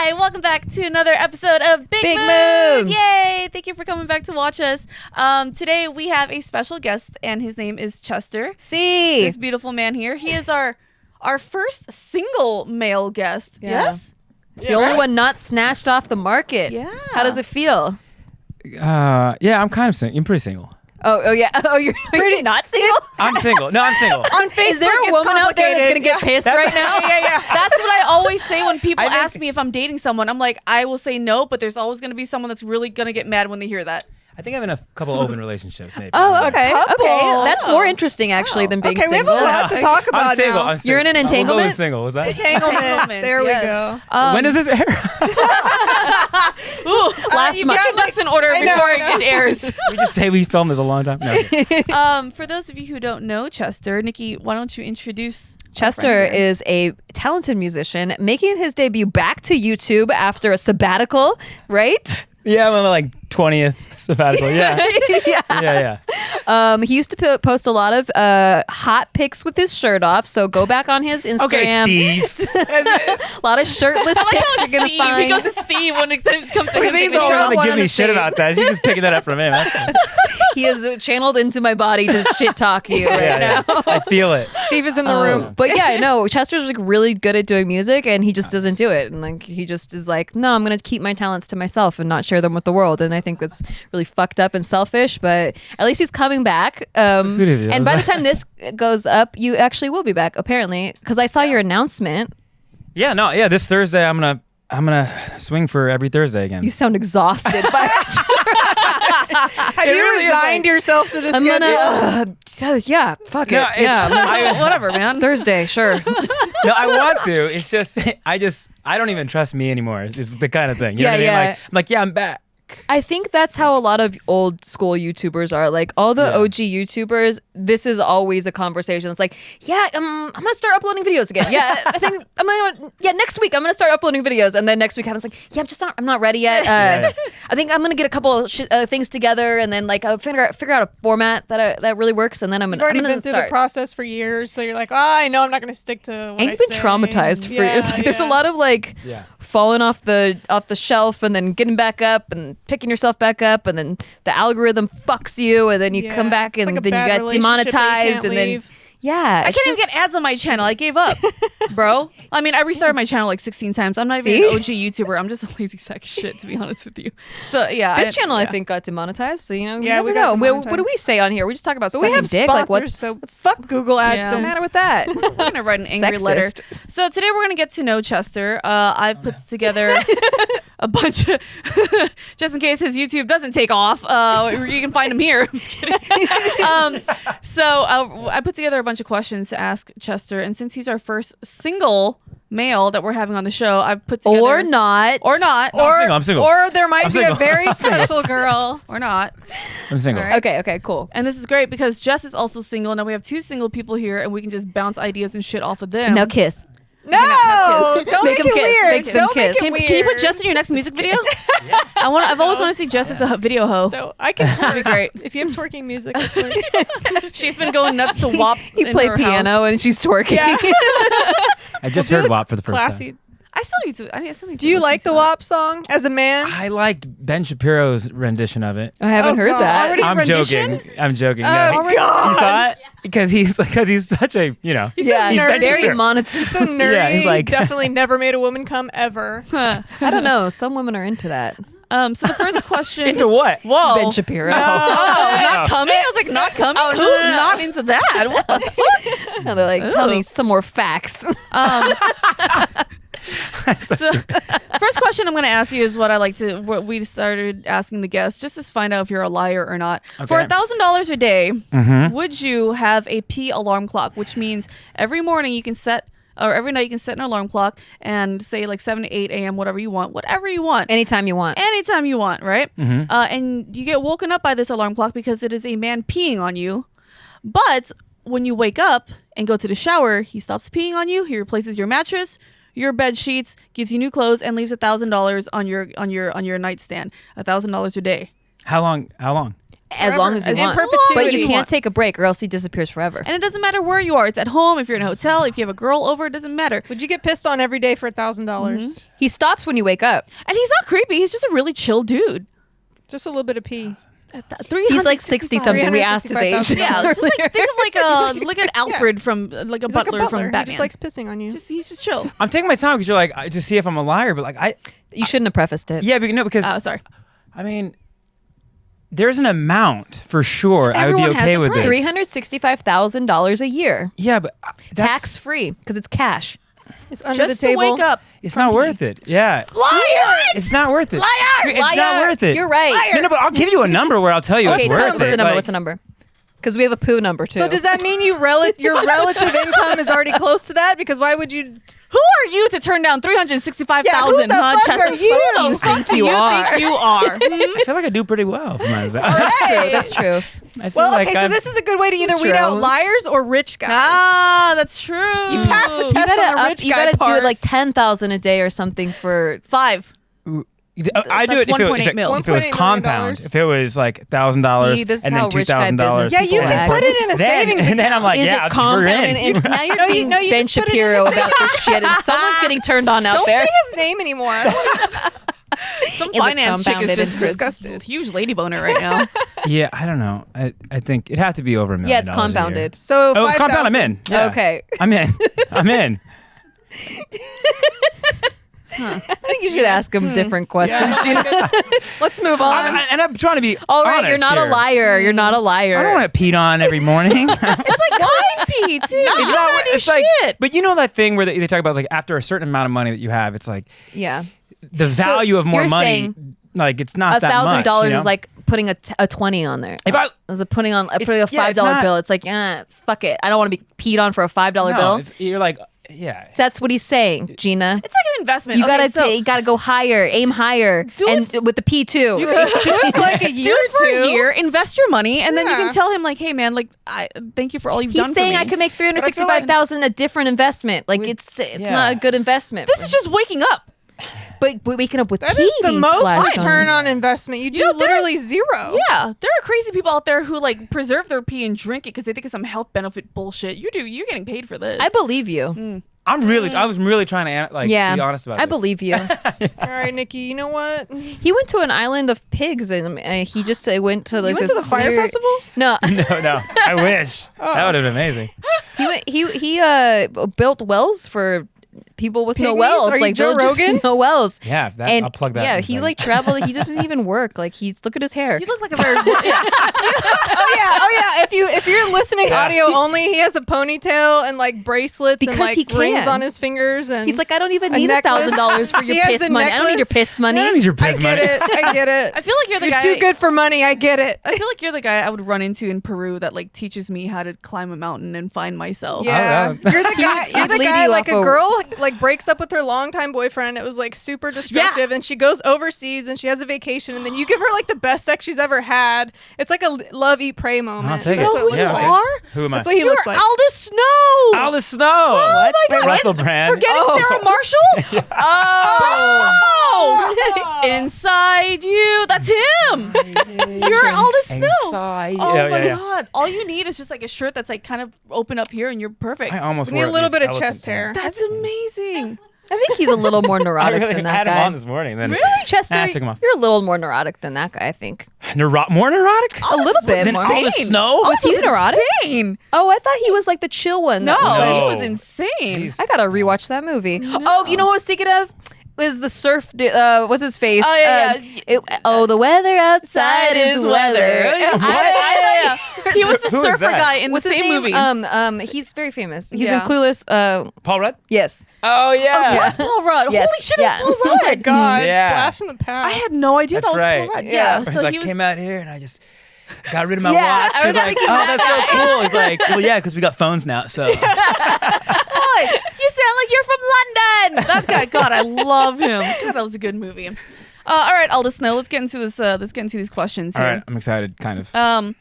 Hi, welcome back to another episode of Big Mood. Yay! Thank you for coming back to watch us. Today we have a special guest, and his name is Chester. See, this beautiful man here. He is our first single male guest. Yeah. Yes, the only one not snatched off the market. Yeah. How does it feel? Yeah, I'm kind of single. I'm pretty single. Oh yeah. Oh, you're pretty not single. I'm single. No, I'm single. On Facebook, is there a woman out there that's gonna get pissed right now? Yeah. That's what I always say when people ask me if I'm dating someone. I'm like, I will say no, but there's always gonna be someone that's really gonna get mad when they hear that. I think I'm in a couple open relationships, maybe. Oh, okay. Okay. That's more interesting, actually, than being single. Okay, we have a lot to talk about I'm single. now. I'm single. You're in an entanglement? I'm going single. Was that? Entanglements. There we go. When does this air? Last month. Get your ducks in order before it airs. We just say we filmed this a long time. No. For those of you who don't know Chester, Nikki, why don't you introduce Chester is a talented musician making his debut back to YouTube after a sabbatical, right? Yeah, I'm on like 20th sabbatical. Yeah. He used to post a lot of hot pics with his shirt off, so go back on his Instagram. Okay, Steve. A lot of shirtless pics you're going to find. He goes to Steve when it comes to Because he's the only one that gives me shit about that. She's just picking that up from him. He is channeled into my body to shit talk you right now. I feel it. Steve is in the room. But yeah, no, Chester's like really good at doing music, and he just doesn't do it. And like he just is like, no, I'm gonna keep my talents to myself and not share them with the world. And I think that's really fucked up and selfish. But at least he's coming back. Sweet of you. And by the time this goes up, you actually will be back, apparently, because I saw your announcement. Yeah, this Thursday I'm gonna swing for every Thursday again. You sound exhausted. Have you really resigned yourself to the I'm schedule? gonna, yeah, fuck No, it. Yeah, whatever, man. Thursday, sure. No, I want to. It's just I don't even trust me anymore. Is the kind of thing. You know what I mean? Yeah. I'm like, yeah, I'm back. I think that's how a lot of old school YouTubers are. Like all the OG YouTubers, this is always a conversation. It's like, yeah, I'm gonna start uploading videos again. Yeah, I think next week I'm gonna start uploading videos, and then next week I was like, yeah, I'm not ready yet. I think I'm gonna get a couple of things together, and then like I'll figure out a format that really works, and then I'm You've already gonna been through start. the process for years, so you're like, I know I'm not going to stick to what And you've been traumatized for years. Like, there's a lot of like falling off the shelf and then getting back up and picking yourself back up, and then the algorithm fucks you, and then you come back, and like then you get demonetized, and then I can't even get ads on my channel. I gave up, bro. I mean, I restarted my channel like 16 times. I'm not even an OG YouTuber. I'm just a lazy sack of shit, to be honest with you. So yeah, this channel I think got demonetized. So you know, yeah, we know. What do we say on here? We just talk about sucking we have dick. sponsors, Like what? so fuck Google AdSense. What's the matter with that? we're gonna write an angry letter. So today we're gonna get to know Chester. I've put together a bunch of just in case his YouTube doesn't take off. You can find him here. I'm just kidding. So I put together a bunch of questions to ask Chester, and since he's our first single male that we're having on the show, I've put together or not, No, I'm single. Or there might I'm be single. a very special girl. or not. I'm single. All right. Okay, cool. And this is great because Jess is also single. Now we have two single people here, and we can just bounce ideas and shit off of them. Now kiss. No, don't Make make them it kiss. weird. Make them Don't make kiss. it weird. Can you put Jess in your next music video? I've always wanted to see Jess as a video hoe. So I can That'd be great. if you have twerking music. I'll twerk. She's been going nuts to WAP. You play piano and she's twerking. Yeah. I just heard WAP for the first Classy. time. I still need to. Do you like the WAP song as a man? I liked Ben Shapiro's rendition of it. I haven't heard God. that. Already I'm rendition? joking. I'm joking. Oh No, my God. You saw it? Because he's such a, you know. He's Yeah, so he's nerdy. very monotone. So nerdy. Yeah, he's like- definitely never made a woman come ever. I don't know. Some women are into that. So the first question. Into what? Whoa. Ben Shapiro. Not coming? I was like, not coming? Who's not into that? What the fuck? No, they're like, tell me some more facts. So, first question I'm going to ask you is what we started asking the guests, just to find out if you're a liar or not. Okay. For $1,000 a day, would you have a pee alarm clock? Which means every morning you can set, or every night you can set an alarm clock and say like 7 to 8 a.m., whatever you want. Anytime you want. Anytime you want, right? And you get woken up by this alarm clock because it is a man peeing on you. But when you wake up and go to the shower, he stops peeing on you. He replaces your mattress, your bed sheets, gives you new clothes, and leaves $1,000 on your nightstand. $1,000 a day. How long? as long as you In want. perpetuity. But you can't take a break or else he disappears forever. And it doesn't matter where you are. It's at home, if you're in a hotel, if you have a girl over, it doesn't matter. Would you get pissed on every day for $1,000? He stops when you wake up. And he's not creepy. He's just a really chill dude. Just a little bit of pee. He's like 60 something. We asked his age. Yeah, it's just like think of like an Alfred from like a He's like butler from He Batman. just likes pissing on you. He's just chill. I'm taking my time because you're like to see if I'm a liar, but like You shouldn't have prefaced it. yeah, but no, because Oh, sorry. I mean, there's an amount for sure. Everyone I would be has okay a with price. this. $365,000 a year. Yeah, but that's, Tax free because it's cash. It's under Just the to table. wake up. it's not worth it. Yeah, Liar! it's not worth it. Liar! It's not worth it. You're right. No, but I'll give you a number where I'll tell you Okay, it's worth it. what's the number? Like, What's the number? Because we have a poo number too. So does that mean your relative income is already close to that? Because why would you? Who are you to turn down $365,000? Yeah, who the fuck Chester? are you? Who the fuck do you think you are? I feel like I do pretty well for myself. That's true. That's true. I feel Well, like okay, so I'm- this is a good way to either That's weed true. out liars or rich guys. Ah, that's true. You pass the You test on the rich you guy gotta part. do like 10,000 a day or something for 5. I do it That's if 1.8 mil. if it was $1.8 million. compound. If it was like $1,000 See, this is and how then rich guy $2,000. business Yeah, you people can act. put it in a savings And then I'm like, Is yeah, it we're compounded? in. And now you're No, being you Ben just put it in Shapiro a about this shit, and someone's getting turned on out Don't there. say his name anymore. Some Is it finance chick is compounded just interest? disgusted. Huge lady boner right now. Yeah, I don't know. I think it'd have to be over $1 million. Yeah, it's compounded. So Oh, it's compound. I'm 5,000. in. Yeah. Okay. I'm in. I'm in. I think you should ask him different questions, Gina. Let's move on. And I'm trying to be All right, honest you're not here. a liar. You're not a liar. I don't want to peed on every morning. It's like creepy too. It's not. Do It's like, shit. but you know that thing where they talk about like after a certain amount of money that you have, it's like Yeah. the value of more you're money. saying Like it's not that much. $1,000 you know? is like putting a 20 on there. if I. As a putting a It's- $5 yeah, it's not- bill. It's like, yeah, fuck it. I don't want to be peed on for a $5 No, bill. you're like, yeah. That's what he's saying, Gina. It's like an investment. You Okay, gotta gotta go higher, aim higher, Do and with the P too. do it for like a year do it for or a two. year, invest your money, and then you Yeah. can tell him like, "Hey, man, like, I thank you for all you've done He's for saying me." I could make $365,000 a different investment. Like it's yeah. not a good investment. This is just waking up. but waking up with That pee is the being most splashed return on. on investment. You do know, there's- literally zero. Yeah, there are crazy people out there who like preserve their pee and drink it because they think it's some health benefit bullshit. You're getting paid for this. I believe you. I was really trying to Yeah, be honest about I this. believe you. All right, Nikki. You know what? You He went to an island of pigs and he just went to like went this to the fire weird- festival? No, No, I wish. That would have been amazing. he built wells for people with no Pygmies? wells. Are you like Joe villages with Rogan? no wells. Yeah, And I'll plug that. yeah, in a he second. like traveled. He doesn't even work. Like look at his hair. You look like a very Oh yeah. If you're listening audio only, he has a ponytail and like bracelets Because and like he can. rings on his fingers. And He's like, I don't even A need necklace. $1,000 for He your has piss a money. I don't need your necklace. piss money. That means your I piss get money. it. I get it. I feel like you're the You're guy. too good for money. I get it. I feel like you're the guy I would run into in Peru that like teaches me how to climb a mountain and find myself. Yeah, yeah. you're the guy. You're He'd the lead guy. you Like off a a- girl, like breaks up with her longtime boyfriend. It was like super destructive, and she goes overseas and she has a vacation, and then you give her like the best sex she's ever had. It's like a love, eat, pray moment. I'll take That's it. what it Yeah, looks okay. like. Who am I? That's what he You're looks like. Aldous Snow. Aldous Snow. Oh my God! Russell Brand. Forgetting Sarah Marshall. Oh, inside you. That's him. You're Aldous Snow. Inside. Oh Yeah, my yeah, yeah. God! All you need is just like a shirt that's like kind of open up here, and you're perfect. I almost We need wore a little these bit of elephant chest hair. pants. That's amazing. I think he's a little more I neurotic really than had that him guy. on this morning. Then Chester, I took him off. you're a little more neurotic than that guy, I think. More neurotic? A little bit Than more. Aldous Snow? Was he neurotic? Insane. Oh, I thought he was like the chill one. No, that was like- he No. was insane. He's- I gotta rewatch that movie. Oh, you know what I was thinking of? Was the surf? What's his face? Oh, yeah, The weather outside is weather. He was the Who is surfer that? guy in What's the his same name? movie. He's very famous. He's Yeah. in Clueless. Paul Rudd? Yes. Oh, yeah. That's Paul Rudd. Yes. Holy shit, Yeah. it's Paul Oh my Rudd. God! Yeah. Blast from the past. I had no idea That's that was right. Paul Rudd. Yeah. Yeah, He's so like, he was. came out here and I just got rid of my Yeah, watch. I He's was like, thinking oh, that that's so cool. He's like, well, yeah, because we got phones now. So Boy, you sound like you're from London. That guy, God, I love him. God, that was a good movie. All right, Aldous Snow. Let's get into this. Let's get into these questions all here. right, I'm excited, kind of.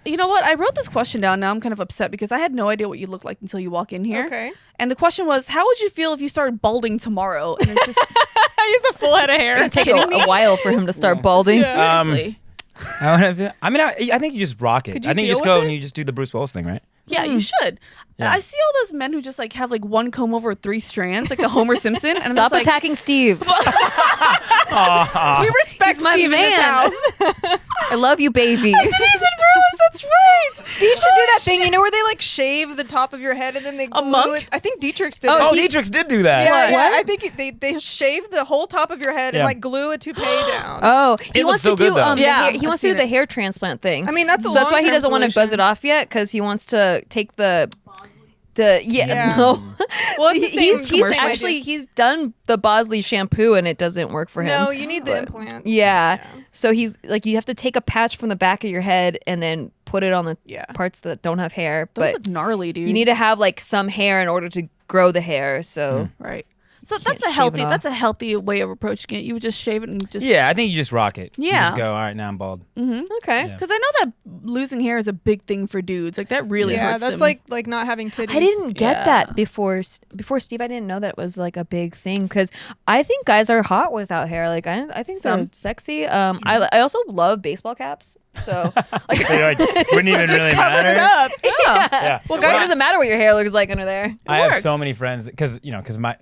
You know what? I wrote this question down. Now I'm kind of upset because I had no idea what you look like until you walk in here. Okay. And the question was, how would you feel if you started balding tomorrow? And it's just He's a full head of hair. It'll take kidding me? a while for him to start balding. Yeah. seriously. I think you just rock it. Could you I think you deal just go with and it? you just do the Bruce Willis thing, right? Yeah, you should. Yeah. I see all those men who just like have like one comb over 3 strands, like the Homer Simpson. And I'm Stop just like, attacking Steve. We respect He's my Steve in this man. house. I love you, baby. I didn't even realize that's right. Steve should do that thing, where they like shave the top of your head and then they glue monk? it. I think Dietrich's did Oh, it. Dietrich did do that. Yeah, What? I think they shave the whole top of your head and Yeah. like glue a toupee down. Oh, he It wants looks to so do good, though. the Yeah, hair, he I've wants to do seen the it. hair transplant thing. I mean, that's a so that's why he long-term doesn't want to buzz solution. it off yet because he wants to take the Yeah. no. Well, it's the same he's commercial actually idea. he's done the Bosley shampoo and it doesn't work for him. No, you need the implants. Yeah. So he's like, you have to take a patch from the back of your head and then put it on the Yeah. parts that don't have hair. Those But look gnarly, dude. you need to have like some hair in order to grow the hair. So right. So Can't that's shave it a healthy way of approaching it. You would just shave it and just Yeah, I think you just rock it. You Yeah. just go, all right, now I'm bald. okay. Yeah. Because I know that losing hair is a big thing for dudes. Like that really Yeah, hurts that's them. like not having titties. I didn't get Yeah. that before Steve. I didn't know that was like a big thing because I think guys are hot without hair. Like I think they're Some. sexy. I also love baseball caps. So like, So you're like, wouldn't even really Covered it matter. up. Yeah. Well, it guys, doesn't matter what your hair looks like under there. I have works. so many friends because my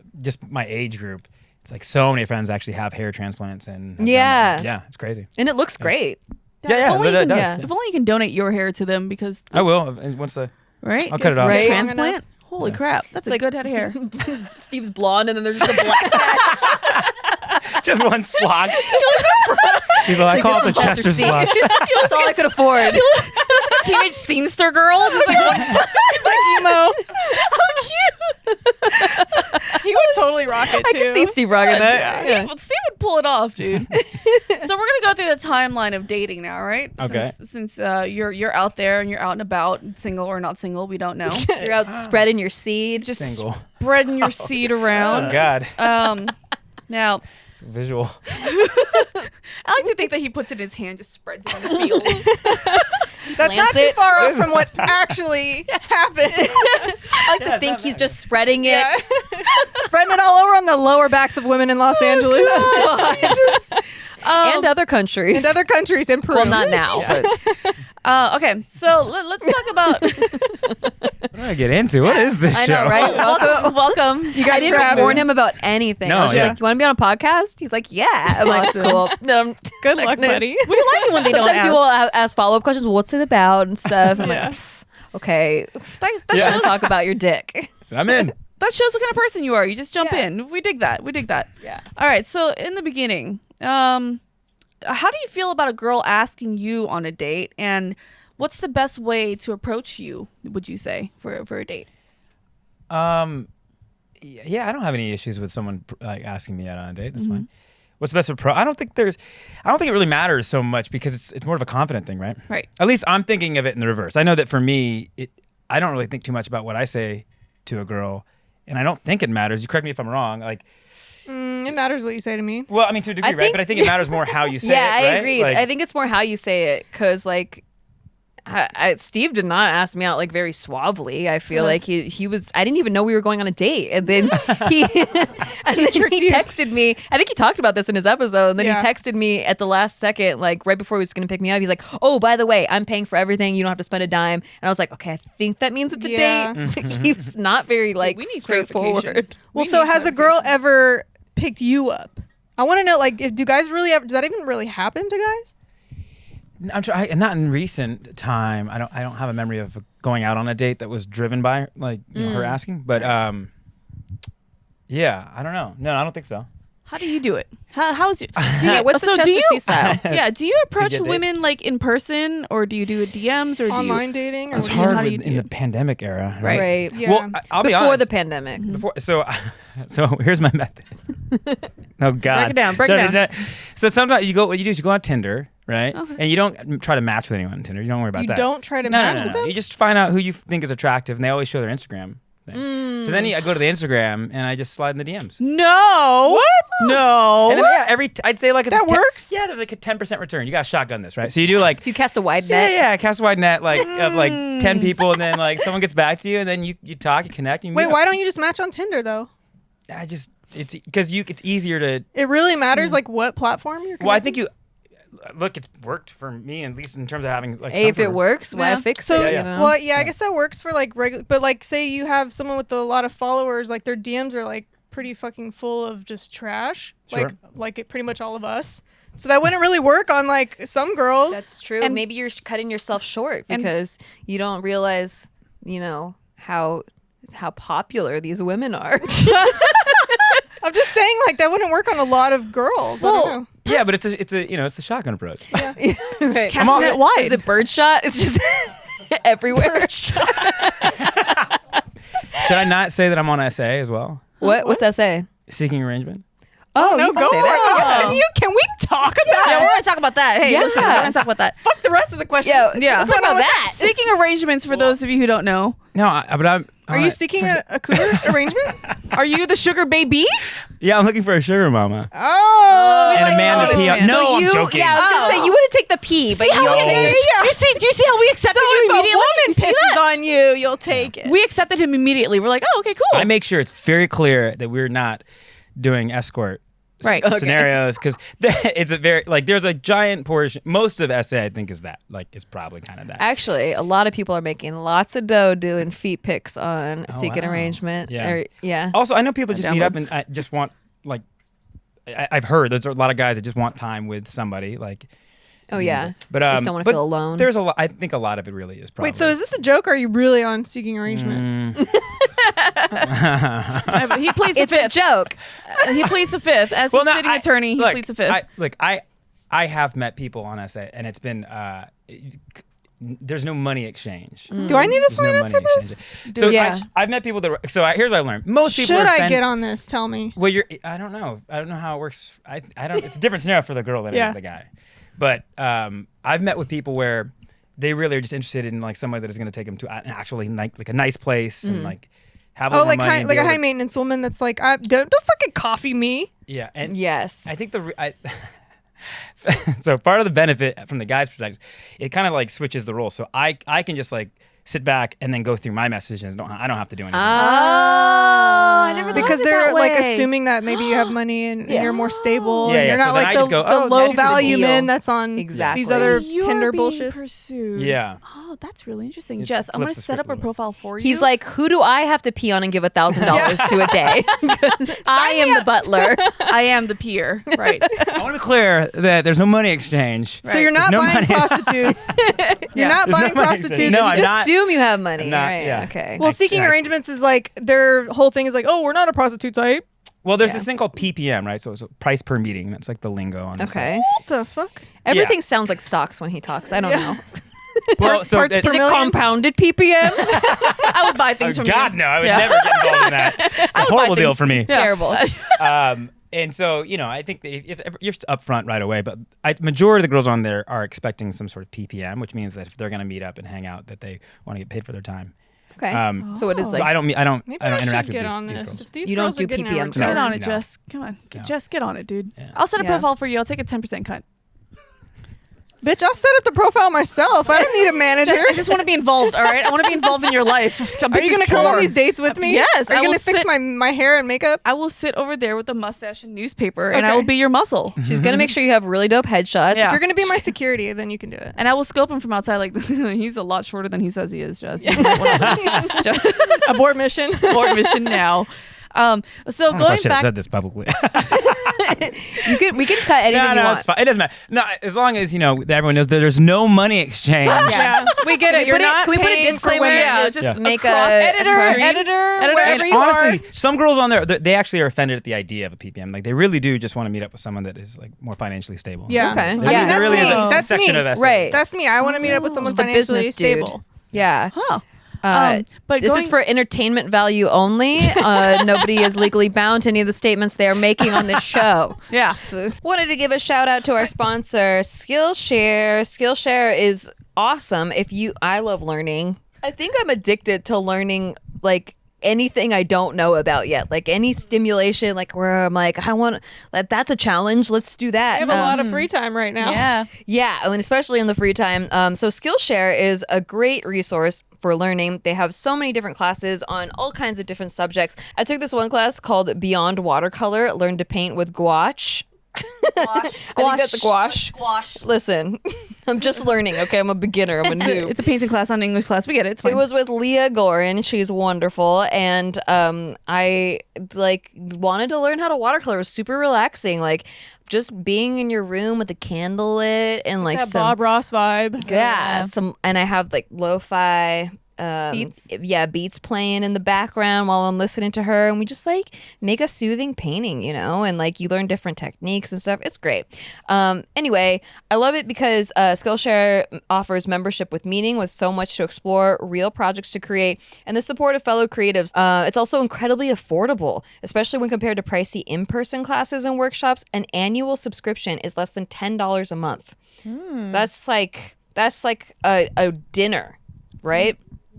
age group. It's like so many friends actually have hair transplants and have done Yeah. that. Yeah, it's crazy. And it looks great. Yeah, If only, that you can, does. yeah. if only you can donate your hair to them because I will. And once the right. I'll cut it off. Right. Transplant. Holy Yeah. crap, that's a like- good head of hair. Steve's blonde and then there's just a black patch. just one splotch. He's like, I call it the Chester Chester Steve. splotch. That's all I could afford. Teenage scenester girl. Just like one, he's like emo. He would totally rock it too. I can see Steve rocking that. Yeah. Steve would pull it off, dude. So we're gonna go through the timeline of dating now, right? Okay. Since you're out there and you're out and about, single or not single, we don't know. You're out spreading your seed. Just Single. spreading your seed Oh around. God, Now it's a visual. I like to think that he puts it in his hand, just spreads it in the field. That's not Plants too it. far off from what actually happens. I like to it's think not he's bad. just spreading it. Yeah. Spreading it all over on the lower backs of women in Los Angeles And other countries. and other countries in Peru. well, not now, but Okay, so let's talk about. What do I get into? What is this I show? know, right? Welcome. Welcome. You got I didn't trapped. warn him about anything. No, I was just yeah. like, "You want to be on a podcast?" He's like, "Yeah." I'm like, Awesome. "Cool." Good luck, buddy. We like it when they don't Sometimes ask. people ask follow up questions. Well, what's it about and stuff. I'm Yeah. like, "Pff, okay, that Yeah. shows talk about your dick. So I'm in. that shows what kind of person you are. You just jump Yeah. in. We dig that. We dig that. Yeah. All right. So in the beginning, how do you feel about a girl asking you on a date, and what's the best way to approach you? Would you say for a date? Yeah, I don't have any issues with someone like asking me out on a date. That's fine. What's the best approach? I don't think it really matters so much because it's more of a confident thing, right? Right. At least I'm thinking of it in the reverse. I know that for me, I don't really think too much about what I say to a girl, and I don't think it matters. You correct me if I'm wrong. Like, It matters what you say to me. well, I mean to a degree, right? think- But I think it matters more how you say Yeah, it. I right? agree. Like, I think it's more how you say it because, like, Steve did not ask me out like very suavely. I feel like he was. I didn't even know we were going on a date, and then he texted me. I think he talked about this in his episode, and then Yeah. he texted me at the last second, like right before he was going to pick me up. He's like, "Oh, by the way, I'm paying for everything. You don't have to spend a dime." And I was like, "Okay, I think that means it's a Yeah. date." He was not very like we need straightforward. clarification. Well, We so need has a girl ever picked you up? I want to know, like, do guys really ever? Does that even really happen to guys? not in recent time. I don't have a memory of going out on a date that was driven by like her asking. But yeah, I don't know. No, I don't think so. How do you do it? How's your? What's the Chester C style? Yeah. Do you approach get dates? women like in person, or do you do it DMs, or Online dating? Or It's what do you- hard how do you in do the pandemic era, Right. right? Right. Yeah. Well, I'll be Before honest. the pandemic. Before, so here's my method. Oh God! Break it down, break it down. So sometimes you go on Tinder, right? Okay. And you don't try to match with anyone on Tinder. You don't worry about You that. don't try to No, match no, no, with no. them? You just find out who you think is attractive, and they always show their Instagram thing. So then I go to the Instagram and I just slide in the DMs. No. What? No. And then I'd say like it's That works? Yeah, there's like a 10% return. You got to shotgun this, right? So you do like So you cast a wide net. yeah, cast a wide net like of like 10 people, and then like someone gets back to you, and then you talk, you connect. You Wait, meet why up. don't you just match on Tinder though? It's because it's easier to. It really matters, like what platform you're. Well, I think you look, it's worked for me, at least in terms of having like. Hey, if it some works, why Yeah. fix So, it? Yeah. You know? well, I guess that works for like regular, but like say you have someone with a lot of followers, like their DMs are like pretty fucking full of just trash, Sure. like it, pretty much all of us. So that wouldn't really work on like some girls. That's true. And- Maybe you're cutting yourself short And- because you don't realize, how popular these women are. I'm just saying, like that wouldn't work on a lot of girls. I don't know. Yeah, but it's a shotgun approach. Right. Casting it wide. Is it birdshot? It's just everywhere. Should I not say that I'm on SA as well? What's that say? Seeking arrangement. Oh, No, you can go say for that. it. Can we talk about Yeah, it? we're gonna talk about that. Hey, Yeah. listen, we're gonna talk about that. Fuck the rest of the questions. Yeah. Let's talk about that. Seeking arrangements for those of you who don't know. No, but I'm. Are you seeking a cooter arrangement? Are you the sugar baby? Yeah, I'm looking for a sugar mama. Oh, And a man to this pee on. man. No, you, I'm joking. Yeah, I was gonna say you wouldn't take the pee, but you how would we take take- Do you see how we accepted so you if a immediately? woman You see pisses that? on you, you'll take it. We accepted him immediately. We're like, oh, okay, cool. I make sure it's very clear that we're not doing escort Right. Okay. scenarios because it's a very like there's a giant portion. Most of SA I think is probably kind of that. Actually, a lot of people are making lots of dough doing feet pics on Seek an wow. Arrangement. Yeah. Yeah. Also, I know people just meet download. up and I just want like I've heard there's a lot of guys that just want time with somebody like. Oh, yeah. But just don't wanna but feel alone. There's a lot. I think a lot of it really is probably. Wait, so is this a joke or are you really on seeking arrangement? He pleads the It's a fifth. joke. He pleads the fifth. As a sitting attorney, he look, pleads the fifth. I have met people on SA, and it's been there's no money exchange. Do I need to There's sign no up for money this? exchange. So Yeah. I've met people that. Here's what I learned. Most people Should are I get on this? Tell me. Well, I don't know. I don't know how it works. I don't. It's a different scenario for the girl than it Yeah. is the guy. But I've met with people where they really are just interested in like somebody that is going to take them to an actually like a nice place and like have a Oh, little like money and be a able high to- maintenance woman that's like, don't fucking coffee me. Yeah, and Yes. I think so part of the benefit from the guy's perspective, it kind of like switches the role. So I can just like sit back and then go through my messages. I don't have to do anything. I never thought Because of it they're that like way. assuming that maybe you have money and you're more stable. Yeah, and yeah, you're so not then like I the, just go, the oh, low that's the value deal. men that's on Exactly. these other You're Tinder being bullshits. pursued. Yeah. Oh, that's really interesting. It Jess, I'm going flips to the set script up a a little. profile for you. He's like, who do I have to pee on and give $1,000 to a day? I am the butler. I am the peer. Right. I want to be clear that there's no money exchange. So you're not There's no buying money. prostitutes. You're not There's no buying money prostitutes. exchange. No, You I'm just not- assume you have money. I'm not- right. yeah. Okay. Well, seeking I- arrangements is like their whole thing is like, oh, we're not a prostitute type. Well, there's this thing called PPM, right? So it's a price per meeting. That's like the lingo on this. Okay. What the fuck? Everything sounds like stocks when he talks. I don't know. Well, so Parts that- per Is it million? compounded PPM? I would buy things from God, you. no, I would Yeah. never get involved in that. It's a horrible deal for me. Terrible. And so, I think that if you're upfront right away, but majority of the girls on there are expecting some sort of PPM, which means that if they're going to meet up and hang out, that they want to get paid for their time. Okay. Um, So it is So like I don't Maybe interact should get with on these this. girls. If these You don't girls do are getting PPM advertised- Get No. on it, No. Jess. Come on. No. Jess, get on it, dude. Yeah. I'll set a Yeah. profile for you. I'll take a 10% cut. Bitch, I'll set up the profile myself. I don't need a manager. I just want to be involved, all right? I want to be involved in your life. Are you gonna come on these dates with me? Yes, Are I you will gonna fix sit- my hair and makeup? I will sit over there with a mustache and newspaper, and I Okay. will be your muscle. she's gonna make sure you have really dope headshots. Yeah. If you're gonna be my security, then you can do it. And I will scope him from outside. Like he's a lot shorter than he says he is. Jess, You might wanna- Jess, Abort mission. abort mission now. So I don't know if I going should have back, said this publicly. We can cut anything you no, want. it's fine. It doesn't matter. No, as long as that everyone knows that there's no money exchange. Yeah, we get it. You're not Can we put a paying for disclaimer? women. Yeah, Just just make across- a editor, editor, wherever And you honestly, are. some girls on there, they actually are offended at the idea of a PPM. Like they really do just want to meet up with someone that is like more financially stable. Yeah. Okay. I mean, Yeah. that's there really me. is a That's section me. of SA. Right. That's me. I want to meet up with someone Just a financially business dude. stable. Yeah. Huh. But this is for entertainment value only. Nobody is legally bound to any of the statements they are making on this show. Yeah. So, wanted to give a shout out to our sponsor, Skillshare. Skillshare is awesome. I love learning. I think I'm addicted to learning like anything I don't know about yet. Like any stimulation, like where I'm like, that's a challenge. Let's do that. I have a lot of free time right now. Yeah. Yeah, and especially in the free time. So Skillshare is a great resource for learning. They have so many different classes on all kinds of different subjects. I took this one class called Beyond Watercolor, Learn to Paint with Gouache. I think that's gouache. Squash. Listen, I'm just learning. Okay, I'm a beginner. I'm a noob. It's a painting class, not an English class. We get it. It's fine. It was with Leah Gorin. She's wonderful, and I like wanted to learn how to watercolor. It was super relaxing, like just being in your room with the candle lit and like That some Bob Ross vibe. some. And I have like lo-fi. Beats? Beats playing in the background while I'm listening to her, and we just like make a soothing painting, and like you learn different techniques and stuff. It's great. Anyway, I love it because Skillshare offers membership with meaning, with so much to explore, real projects to create, and the support of fellow creatives. It's also incredibly affordable, especially when compared to pricey in-person classes and workshops. An annual subscription is less than $10 a month. That's like a dinner, right?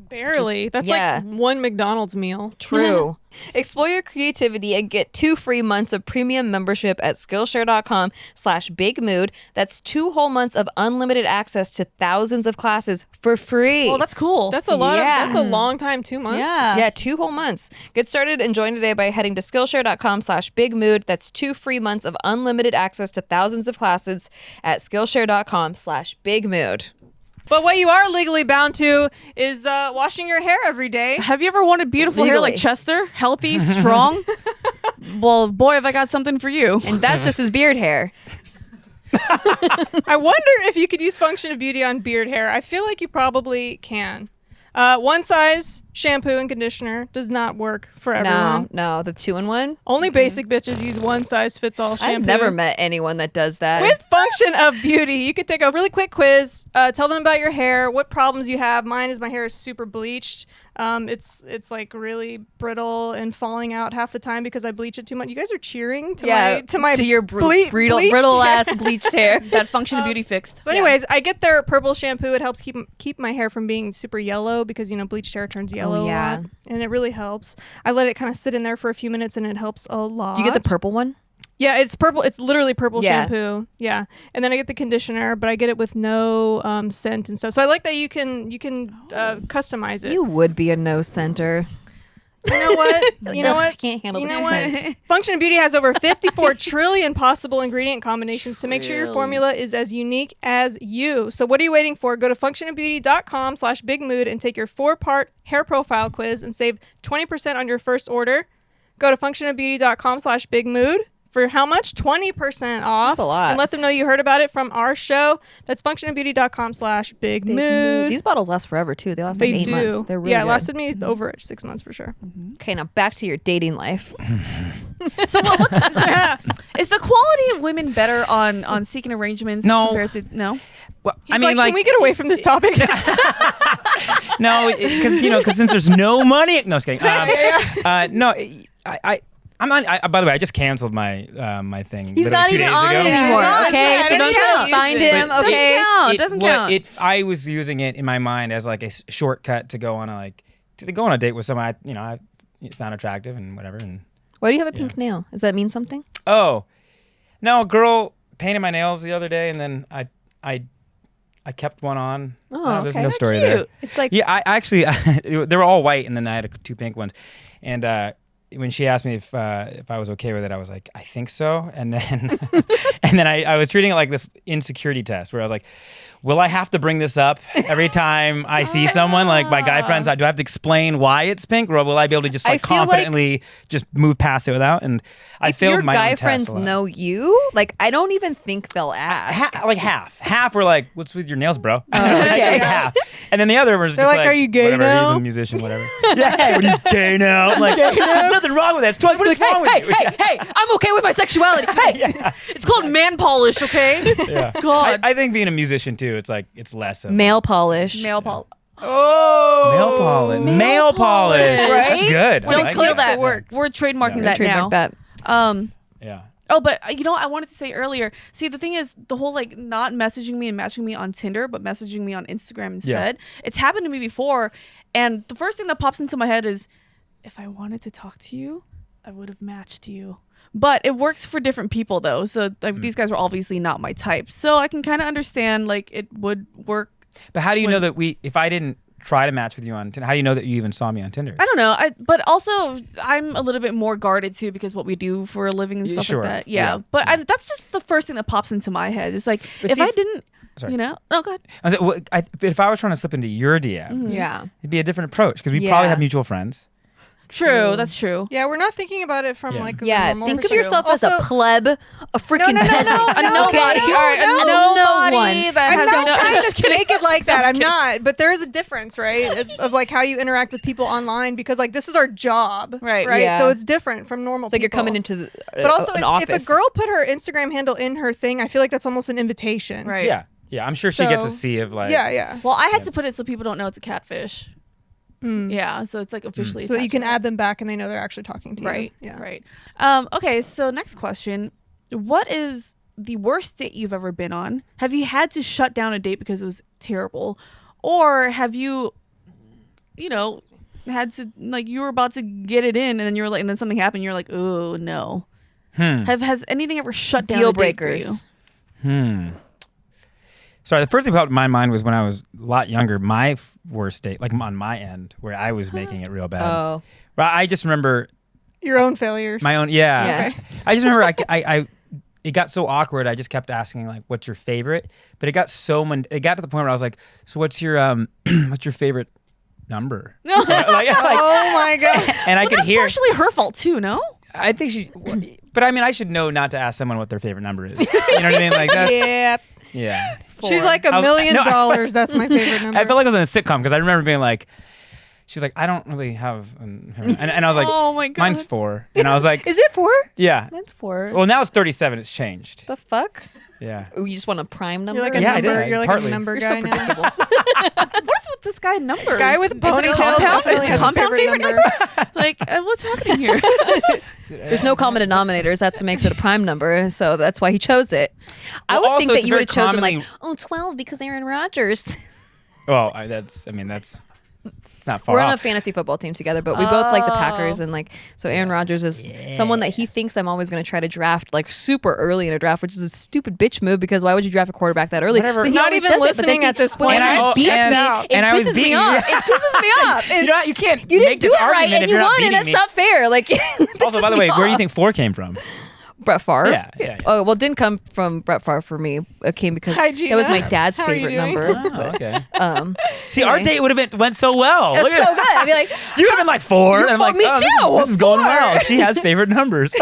Barely. That's yeah. like one McDonald's meal. True. Explore your creativity and get 2 free months of premium membership at Skillshare.com/bigmood. That's 2 whole months of unlimited access to thousands of classes for free. Oh, that's cool. That's a lot. Yeah. That's a long time. 2 months. Yeah, 2 whole months. Get started and join today by heading to Skillshare.com/bigmood. That's 2 free months of unlimited access to thousands of classes at Skillshare.com/bigmood. But what you are legally bound to is washing your hair every day. Have you ever wanted beautiful hair Legally. like Chester? Healthy, strong? Well, boy, have I got something for you. And that's just his beard hair. I wonder if you could use Function of Beauty on beard hair. I feel like you probably can. One size shampoo and conditioner does not work for everyone. No, the 2-in-1. Only basic bitches use one size fits all shampoo. I've never met anyone that does that. With Function of Beauty, you could take a really quick quiz, tell them about your hair, what problems you have. Mine is my hair is super bleached. It's like really brittle and falling out half the time because I bleach it too much. You guys are cheering to your bleached brittle hair. ass bleached hair. That Function of Beauty fixed. So anyways, I get their purple shampoo. It helps keep my hair from being super yellow because bleached hair turns yellow a lot, and it really helps. I let it kind of sit in there for a few minutes and it helps a lot. Do you get the purple one? Yeah, it's purple. It's literally purple shampoo. Yeah, and then I get the conditioner, but I get it with no scent and stuff. So I like that you can customize it. You would be a no scenter. You know what? You know what? I can't handle You the know scent. what? Function of Beauty has over 54 trillion possible ingredient combinations to make sure your formula is as unique as you. So what are you waiting for? Go to functionofbeauty.com/bigmood and take your 4-part hair profile quiz and save 20% on your first order. Go to functionofbeauty.com/bigmood. For how much? 20% off. That's a lot. And let them know you heard about it from our show. That's functionofbeauty.com/bigmood. These bottles last forever too. They last They like 8 do. months. They're really yeah, it good. lasted me over 6 months for sure. Okay, now back to your dating life. So is the quality of women better on seeking arrangements No. compared to no? Well, He's can we get away from this topic? no, because since there's no money. No, I was kidding. No, I'm not. By the way, I just canceled my my thing. He's not 2 even days on ago. it anymore. Yeah, Okay, it's so not. don't It try to doesn't find him. count. Okay. It doesn't count. I was using it in my mind as like a shortcut to go on a date with someone I found attractive and whatever. And Why do you have a pink nail? Does that mean something? oh, no, a girl painted my nails the other day, and then I kept one on. Oh, there's okay. no story there. It's like Yeah, I actually they were all white, and then I had 2 pink ones, and when she asked me if I was okay with it, I was like, I think so, and then I was treating it like this insecurity test where I was like, will I have to bring this up every time I see someone, like my guy friends? Do I have to explain why it's pink, or will I be able to just I feel like confidently just move past it without? And I if failed your my guy own test friends a lot. know you, like I don't even think they'll ask. Like half were like, "What's with your nails, bro?" okay. Like half, and then the other was They're just like, "Are you gay whatever, now?" He's a musician, whatever. Yeah, hey, what are you gay now? I'm like, there's nothing wrong with that. It's totally, what is wrong with you? Hey, I'm okay with my sexuality. Hey, It's called man polish, okay? Yeah. God. I think being a musician too, it's like it's less of male polish. Male polish. male polish. Male polish. Right? That's good. I Don't like steal it. that. It works. We're trademarking Yeah. that now. Trademark that. Yeah. Oh, but I wanted to say earlier. See, the thing is, the whole like not messaging me and matching me on Tinder, but messaging me on Instagram instead. It's happened to me before, and the first thing that pops into my head is, if I wanted to talk to you, I would have matched you. But it works for different people though. So like, these guys were obviously not my type. So I can kind of understand like it would work. But how do you know that if I didn't try to match with you on Tinder? How do you know that you even saw me on Tinder? I don't know. But also I'm a little bit more guarded too because what we do for a living and stuff Sure. like that. Yeah. Yeah. But that's just the first thing that pops into my head. It's like But if see, I didn't, sorry. you know, oh god. I was like, if I was trying to slip into your DMs, Yeah. it'd be a different approach because we Yeah. probably have mutual friends. True. That's true. Yeah, we're not thinking about it from like a Yeah, normal think of perspective. yourself as a Also- pleb, a freaking no, peasant. A nobody. no, All right, no, a no nobody one. that I'm has not no- trying Just to kidding. make it like that. I'm kidding. not. But there is a difference, right? Of like how you interact with people online because like this is our job, Right. Right. Yeah. So it's different from normal. It's like you're people. coming into But also, an if office. a girl put her Instagram handle in her thing, I feel like that's almost an invitation. Right. Yeah. Yeah. I'm sure she gets a So- sea of like. Yeah, yeah. Well, I had to put it so people don't know it's a catfish. Yeah, so it's like officially So that you attached can to add them back and they know they're actually talking to you. Right. Yeah. Right. Okay, so next question. What is the worst date you've ever been on? Have you had to shut down a date because it was terrible? Or have you had to like you were about to get it in and then you were like and then something happened, you're like, oh no. Has anything ever shut down deal a date for you? breakers. Sorry, the first thing that popped in my mind was when I was a lot younger, my worst date, like on my end, where I was making it real bad. Oh. Well, I just remember Your own failures. my own, yeah. Yeah. I just remember it got so awkward. I just kept asking like, "What's your favorite?" But it got it got to the point where I was like, "So what's your what's your favorite number?" No. like, Oh my god. and I could That's hear. partially her fault too, no? I think she, but I mean, I should know not to ask someone what their favorite number is. You know what I mean? Like that's Yeah. yeah. She's like $1 I was- million. no, That's my favorite number. I felt like I was in a sitcom because I remember being like, she was like, I don't really have, and I was like, Oh my god. mine's 4, and I was like, Is it 4? yeah. Mine's 4. Well, now it's 37. It's changed. The fuck? Yeah. Oh, you just want a prime number? You're like a Yeah, I number. did. You're like Partly. a number You're guy so now. predictable. What is with this guy numbers? Guy with a Is it ponytail compound? definitely Is it has a compound favorite favorite number? Like, what's happening here? There's no common denominators. That's what makes it a prime number. So that's why he chose it. I Well, would also, think that it's you would very have chosen commonly- like, 12 because Aaron Rodgers. Well, that's it's not far We're on a off. fantasy football team together, but we both like the Packers, and like so Aaron Rodgers is someone that he thinks I'm always going to try to draft like super early in a draft, which is a stupid bitch move because why would you draft a quarterback that early? Whatever. But he Not always even does it, but then listening he- at this but point. then And he I- beats and- me. and It I was pisses me beating- off. It pisses me off. You know, you can't You make didn't do this it right, argument and if you you're not won, and beating that's me. not fair. Like, it Also, pisses by the me way, where do you off. think 4 came from? Brett Favre? Yeah. Oh, well, it didn't come from Brett Favre for me. It came because Hi, that was my Gina. dad's How are you favorite doing? number. Oh, okay. See, anyway. our date would have went so well. It was Look at so good. I'd be like, You would have been like 4. You and I'm like, me oh, too, This is going 4. well. She has favorite numbers.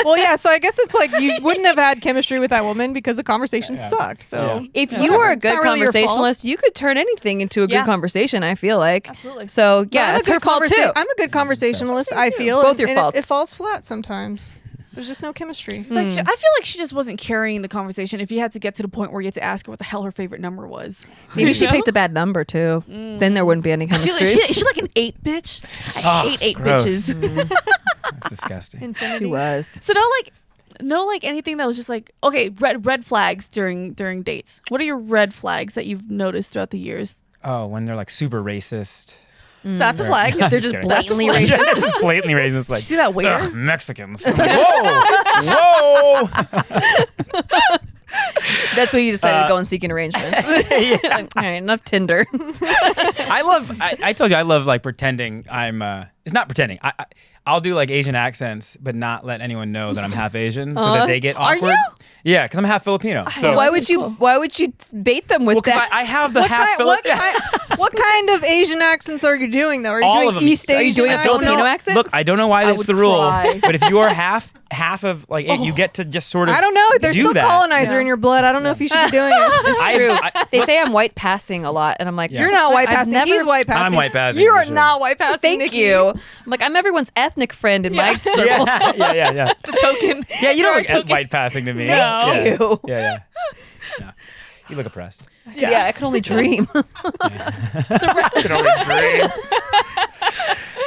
Well, yeah. So I guess it's like you wouldn't have had chemistry with that woman because the conversation sucked. So Yeah. if Yeah, you whatever. were a It's good not really your fault. conversationalist, you could turn anything into a good Yeah. conversation, I feel like. Absolutely. So, But yeah, I'm a it's her good fault too. I'm a good conversationalist. I feel Both your and it- faults. It falls flat sometimes. There's just no chemistry. Like, I feel like she just wasn't carrying the conversation if you had to get to the point where you had to ask her what the hell her favorite number was. Maybe she You know? picked a bad number too. Then there wouldn't be any She, chemistry. she like an 8 bitch. I hate 8 gross. bitches. That's disgusting. Infinity. She was. So no anything that was just like, okay, red flags during dates. What are your red flags that you've noticed throughout the years? Oh, when they're like super racist. That's a flag. If they're just kidding. blatantly That's a racist. Just blatantly racist. Like, See that waiter? ugh, Mexicans. I'm like, whoa. That's when you decided to go and seek an arrangements. Like, all right, enough Tinder. I told you I love like pretending I'm it's not pretending. I'll do like Asian accents but not let anyone know that I'm half Asian so that they get Are awkward. you? Yeah, because I'm half Filipino. So Why would you bait them with well, because that? I have the What half kind, Filipino. what kind of Asian accents are you doing though? Are you All doing of them. East Are you Asian doing a accents? Filipino accent? Look, I don't know why that's would the rule, cry. but if you are half of like it, you get to just sort of. I don't know. There's do still that. colonizer in your blood. I don't know if you should be doing it. It's true. They say I'm white passing a lot, and I'm like, Yeah. You're not white I've passing. never- He's white passing. I'm white passing, You for are sure. not white passing. Thank Nikki. you. I'm like, I'm everyone's ethnic friend in my circle. Yeah. The token. Yeah, you don't look token. white passing to me. No. Yeah. you. Yeah. No. You look oppressed. Yeah, I could only dream.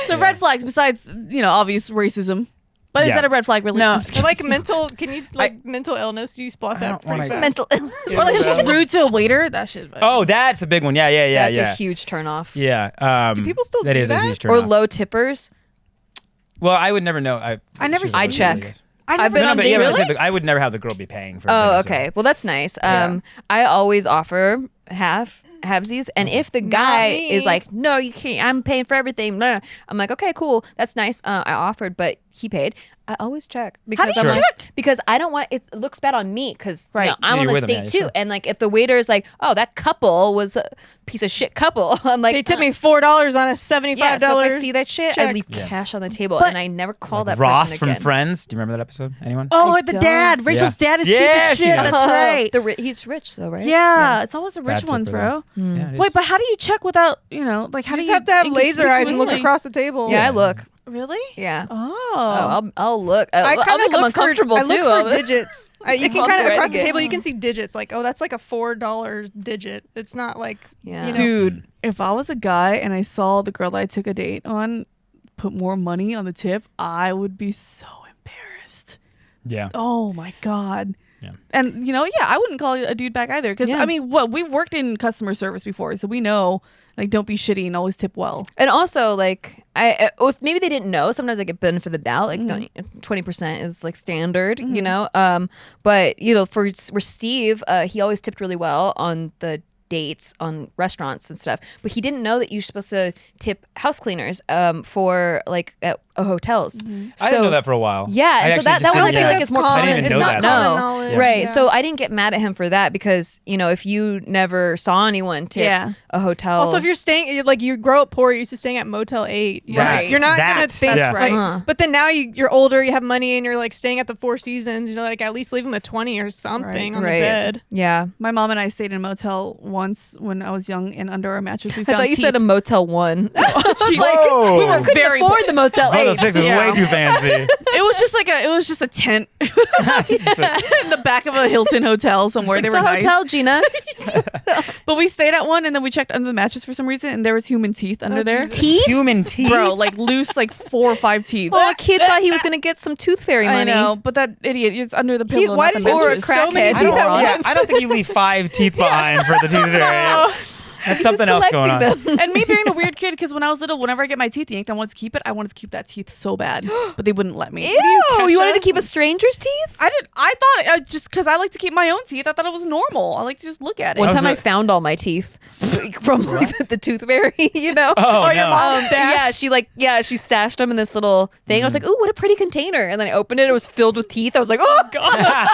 So red flags besides, obvious racism. But is Yeah. that a red flag really? No. I'm just kidding. Or like mental. Can you mental illness? Do you spot I that don't pretty wanna- fast? Mental illness. Or like she's rude to a waiter. That shit. Oh, that's a big one. Yeah. That's Yeah. a huge turnoff. Yeah. Do people still that do is that? a huge turn Or off. low tippers. Well, I would never know. I never she's I really check. is. I've been No, on but dates. yeah, but I Really? said I would never have the girl be paying for. Oh, dinner, so- okay. Well, that's nice. I always offer half. halvesies. And if the guy me. is like, no, you can't, I'm paying for everything, blah, I'm like, okay, cool, that's nice. I offered, but he paid. I always check because How do you I'm like, check? because I don't want it looks bad on me because Right. I'm Yeah, on you're the with them, date yeah, too. sure. And like if the waiter is like, oh, that couple was a piece of shit couple, I'm like, They tipped me $4 on a $75. yeah. So if I see that shit, I check. leave Yeah. cash on the table, But- and I never call Like that Ross person from again. Friends. Do you remember that episode? Anyone? Oh, I the don't. dad. Rachel's Yeah. dad is Yeah, cheap as she shit. is. That's right. He's rich though, right? Yeah, it's always the rich Bad tip ones, for bro. them. Yeah, it Wait, is. but how do you check without, like, how You do just you have to have laser eyes and look inconsistently- across the table. Yeah, I look. Really? Yeah. Oh. I'll look. I I'll kind make of them look for, uncomfortable I too. look for digits. You can I'll kind of be across the ready table. You can see digits. Like, oh, that's like a $4 digit. It's not like Yeah. you know. Dude, if I was a guy and I saw the girl that I took a date on put more money on the tip, I would be so embarrassed. Yeah. Oh my God. Yeah. And I wouldn't call a dude back either. Because Yeah. I mean, we've worked in customer service before, so we know, like, don't be shitty and always tip well. And also, like, if maybe they didn't know, sometimes I get benefit of the doubt. Like, 20% is like standard, you know. But for Steve, he always tipped really well on the dates on restaurants and stuff. But he didn't know that you're supposed to tip house cleaners for like at hotels. I didn't know that for a while. Yeah, I and so actually that just one I didn't- feel yeah. like is more common. I didn't common. even It's know not that. common No. knowledge. Right. Yeah. So I didn't get mad at him for that because, if you never saw anyone tip Yeah. a hotel. Also, if you're staying, like you grow up poor, you're used to staying at Motel 8. Right. You're not gonna That. think Yeah. like. Uh-huh. But then now you're older, you have money, and you're like staying at the Four Seasons. You're like at least leave them a 20 or something on the Right. bed. Yeah. My mom and I stayed in a motel once when I was young, and under our mattress we I found thought you said a teeth. Motel 1. Whoa. we couldn't Very afford the Motel 8. Motel 6 is Yeah. way too fancy. It was just a tent in the back of a Hilton hotel somewhere. It's They a were nice. hotel, Gina. But we stayed at one, and then we checked under the mattress for some reason, and there was human teeth under there. Jesus. Teeth? Human teeth. Bro, like loose, like 4 or 5 teeth. Oh, a kid thought he was going to get some tooth fairy I money. know, but that idiot is under the pillow. Why not did the you Or a mattress. so many crackhead. teeth at Yeah, once? I don't think you leave 5 teeth behind for the tooth fairy. That's something else going on. collecting them. And me being a weird kid, because when I was little, whenever I get my teeth yanked, I wanted to keep it. I wanted to keep that teeth so bad, but they wouldn't let me. Ew, you wanted to Kesha? keep a stranger's teeth? I thought just because I like to keep my own teeth, I thought it was normal. I like to just look at it. One was time I really- found all my teeth from like, the tooth fairy, Oh, your no. mom- Yeah, she stashed them in this little thing. I was like, ooh, what a pretty container. And then I opened it. It was filled with teeth. I was like, oh, God.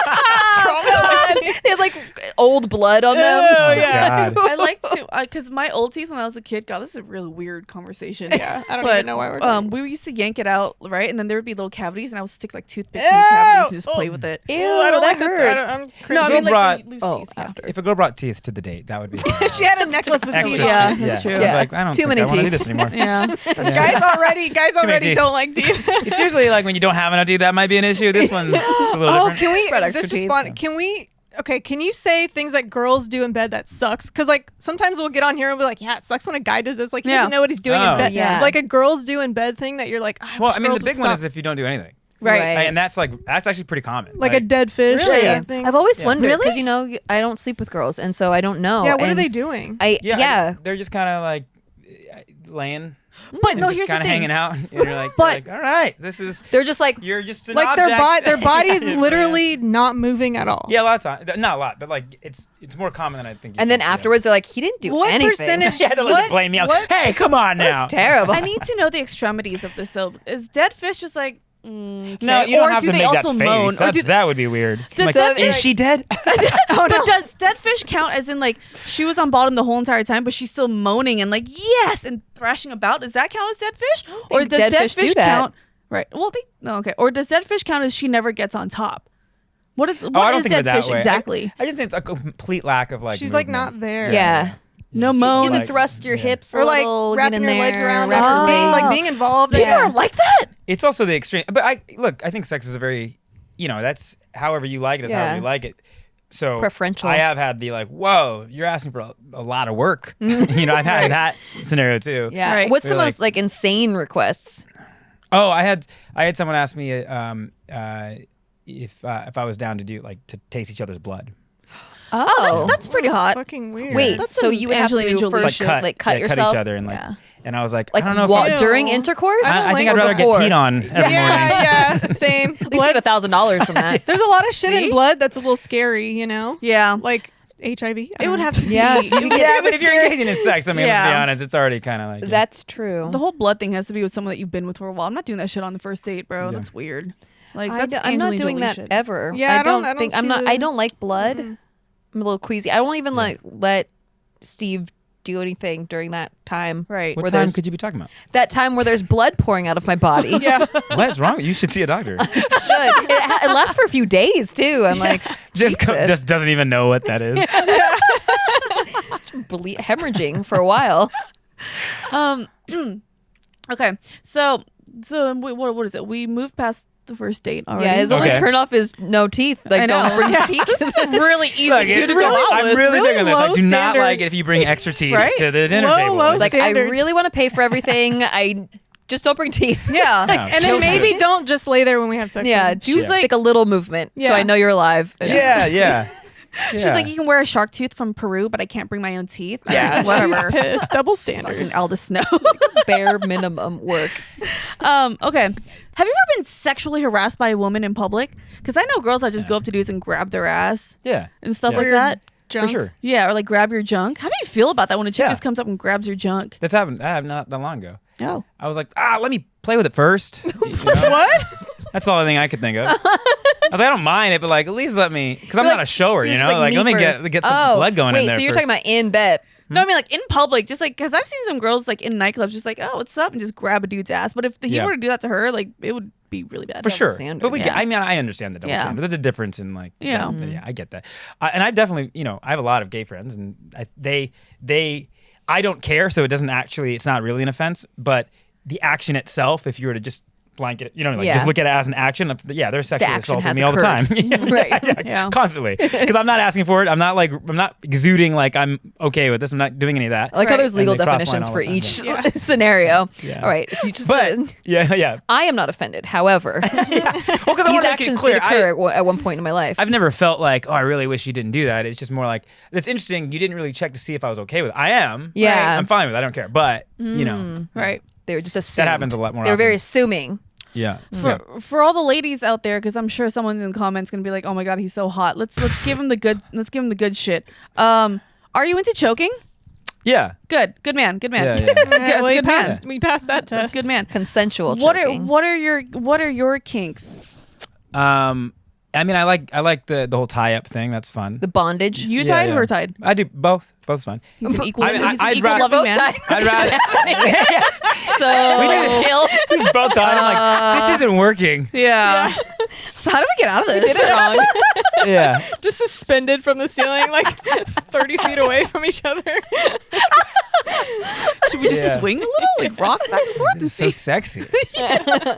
Traumatized. They had like old blood on them. Oh, yeah. God. I like to because my old teeth when I was a kid. God, this is a really weird conversation. Yeah, I don't But even know why we're doing we used to yank it out, right, and then there would be little cavities, and I would stick like toothpicks in the cavities and just play with it. Ew, I don't like that that. hurts. I'm No, I cringing. mean like brought- the loose Oh, teeth. Yeah. after. If a girl brought teeth to the date, that would be She had a necklace with extra teeth. Yeah, teeth. that's true. I'd be Yeah. like, I don't Too think many I want to do teeth. this anymore. Yeah. Guys many already teeth. don't like teeth. It's usually like when you don't have enough teeth, that might be an issue. This one's a little Oh, different. can we Spread extra just teeth. respond? Can we? Okay, can you say things that girls do in bed that sucks? Because like sometimes we'll get on here and be like, yeah, it sucks when a guy does this. Like he Yeah. doesn't know what he's doing Oh. in bed. Yeah. Like a girls do in bed thing that you're like, I Well, wish I mean, girls the would big one stop. is if you don't do anything. Right. Right. And that's actually pretty common. like a dead fish. Really? kind of thing. I've always Yeah. wondered Really? because I don't sleep with girls, and so I don't know. Yeah, what are And they doing? Yeah. they're just kind of like laying. But and no, just here's the kind of thing. hanging out. And you're like, But- all right, this is They're just like you're just an Like object. their body's Yeah. literally not moving at all. Yeah, a lot of times. Not a lot, but like it's more common than I think. you and then think, yeah. afterwards they're like, he didn't do What anything. percentage? Yeah, they'll what, blame me out. what- Hey, come on now. That's terrible. I need to know the extremities of this. So is dead fish just like? No, okay. you don't Or have do to they make also that face. moan? Or do That would be weird. Does Like, that- is she dead? But does dead fish count as in like she was on bottom the whole entire time, but she's still moaning and like yes and thrashing about? Does that count as dead fish? Or think does dead dead fish do fish that. count? Right. Well, no. Okay. Or does dead fish count as she never gets on top? What is I what don't is think of it dead that fish way. exactly? I just think it's a complete lack of like. She's like movement. not there. Yeah. No Just, moan. You can like- thrust your yeah. hips Or a like little, get wrapping in your legs there, around wrap her, your being, like legs. being involved. People Yeah. are like that. It's also the extreme. But I think sex is a very, that's however you like it is Yeah. however you like it. So Preferential. I have had the like, whoa, you're asking for a lot of work. I've had that scenario too. Yeah. Right. What's the We're most like insane requests? Oh, I had someone ask me if I was down to do like to taste each other's blood. Oh, That's pretty hot. Fucking weird. wait. That's So some you would have Angelina to Jolie first shit. like cut yeah, yourself, cut each other and like, Yeah. and I was like, like I don't know if Ew. during intercourse. I think like I'd rather before. get peed on every morning. Yeah, same. At least get $1,000 from that. There's a lot of shit See? in blood that's a little scary, you know? Yeah. Like HIV. It would have to Yeah. be. Yeah, but if you're engaging in sex, I mean, let's be Yeah. honest, it's already kind of like That's true. The whole blood thing has to be with someone that you've been with for a while. I'm not doing that shit on the first date, bro. Yeah. That's weird. Like I'm that's not Angelina doing Jolie that shit. ever. Yeah, I don't think see I'm not. the- I don't like blood. I'm a little queasy. I won't even like let Steve do anything during that time. Right. What where time there's could you be talking about? that time where there's blood pouring out of my body. Yeah. What's wrong? You should see a doctor. Should. It lasts for a few days too. I'm like, Just Jesus. doesn't even know what that is. Hemorrhaging for a while. Okay. So what is it? We moved past the first date already. Yeah, his only Okay. turn off is no teeth. Like, I know. don't bring teeth. It's really easy Look, to it's do to really, go out I'm with. really big on this. I low do not like standards. it if you bring extra teeth Right? to the dinner Low, table. low Like, standards. I really want to pay for everything. I just don't bring teeth. Yeah. No, And then kills me. maybe don't just lay there when we have sex. Yeah, with do Yeah. like a little movement so Yeah. I know you're alive. Yeah. She's like, you can wear a shark tooth from Peru, but I can't bring my own teeth. Yeah, Whatever. she's pissed. Double standards. All the snow. Bare minimum work. Okay. Have you ever been sexually harassed by a woman in public? Because I know girls that just go up to dudes and grab their ass Yeah. and stuff Yeah. like that. For Junk. sure. Yeah, or like grab your junk. How do you feel about that when a chick Yeah. just comes up and grabs your junk? That's happened. I have not that long ago. Oh. I was like, let me play with it first. You know? What? That's the only thing I could think of. I was like, I don't mind it, but like, at least let me, because I'm You're not a shower, you're you just know? Like, me let me first. get some blood going wait, in there so you're first. talking about in bed. No, I mean like in public, just like because I've seen some girls like in nightclubs, just like, oh, what's up, and just grab a dude's ass. But if he Yeah. were to do that to her, like it would be really bad. For sure. standard, But yeah. I mean, I understand the double Yeah. standard. There's a difference in like, Yeah. but yeah, I get that. And I definitely, I have a lot of gay friends and I don't care. So it's not really an offense, but the action itself, if you were to just blanket, Yeah. just look at it as an action. They're sexually action assaulting has me all the time. occurred. Right. Yeah. Constantly. Because I'm not asking for it. I'm not exuding like I'm okay with this. I'm not doing any of that. I like how Right. there's legal And they cross line definitions all for the time, each scenario. Yeah. All right, if you just But yeah. I am not offended. However, Well, because I these want to make it actions clear. did occur at one point in my life. I've never felt like, I really wish you didn't do that. It's just more like, it's interesting. You didn't really check to see if I was okay with it. I am. Yeah. I'm fine with it. I don't care. But, Right. They were just assuming. That happens a lot more They were very often. assuming. Yeah. For all the ladies out there, because I'm sure someone in the comments gonna be like, oh my god, he's so hot. Let's give him the good. Let's give him the good shit. Are you into choking? Yeah. Good man. Good man. Yeah, yeah. Good- Yeah, that's well, good man. we passed that test. That's good man. Consensual What choking. are your kinks? I mean, I like the whole tie up thing. That's fun. The bondage. You Yeah, tied, yeah. her tied. I do both. Both's fun. He's an equal. I mean, he's an I'd equal rather- loving man. I'd rather. So We did chill. He's both tied. I'm like, this isn't working. Yeah. So how do we get out of this? Did it wrong. Yeah. Just suspended from the ceiling, like 30 feet away from each other. Should we just Yeah. swing a little, like rock back and forth? This is so sexy.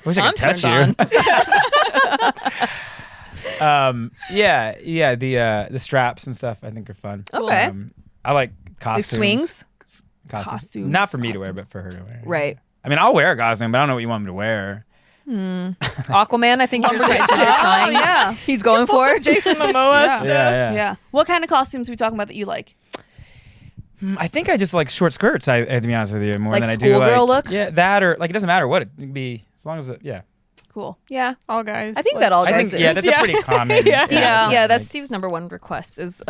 Wish I I'm could touch turned you. Yeah. The straps and stuff I think are fun. Okay. I like Like costumes. swings. Costumes. Not for me to wear, but for her to wear. Right. I mean, I'll wear a costume, but I don't know what you want me to wear. Aquaman, I think you're trying. yeah. He's going for. Jason Momoa Yeah. stuff. Yeah. Yeah. What kind of costumes are we talking about that you like? I think I just like short skirts. I have to be honest with you, more Like than I do schoolgirl like look? Yeah, that or like it doesn't matter what it can be as long as yeah. Cool. Yeah. All guys. I think that all I guys. think that's a Yeah. pretty common. Yeah. Yeah, that's like- Steve's number one request is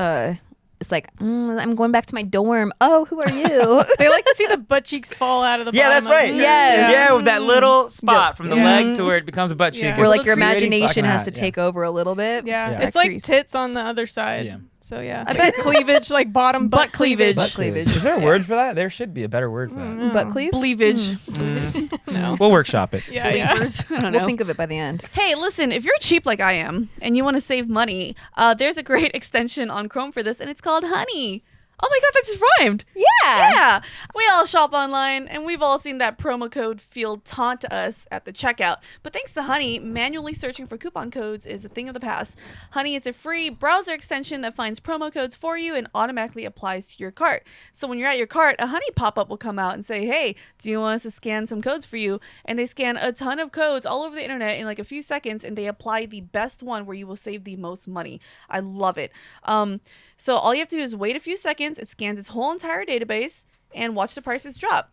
it's like I'm going back to my dorm. Oh, who are you? They like to see the butt cheeks fall out of the Yeah, bottom that's of the right. skirt. Yes. Yeah, with that little spot from the Yeah. leg to where it becomes a butt cheek. Yeah. It's Where like little your crease. imagination Fucking has hot, to take over a little bit. Yeah, Yeah. it's like Crease. tits on the other side. Yeah. So yeah, I bet cleavage, like bottom butt cleavage. Butt cleavage. Is there a word for that? There should be a better word for that. Butt cleave. Bleavage. We'll workshop it. Yeah, yeah. Bleavers. I don't We'll know. think of it by the end. Hey, listen, if you're cheap like I am and you want to save money, there's a great extension on Chrome for this, and it's called Honey. Oh my god, that just rhymed. Yeah. Yeah. We all shop online, and we've all seen that promo code field taunt us at the checkout. But thanks to Honey, manually searching for coupon codes is a thing of the past. Honey is a free browser extension that finds promo codes for you and automatically applies to your cart. So when you're at your cart, a Honey pop-up will come out and say, hey, do you want us to scan some codes for you? And they scan a ton of codes all over the internet in like a few seconds, and they apply the best one where you will save the most money. I love it. So all you have to do is wait a few seconds. It scans its whole entire database and watch the prices drop.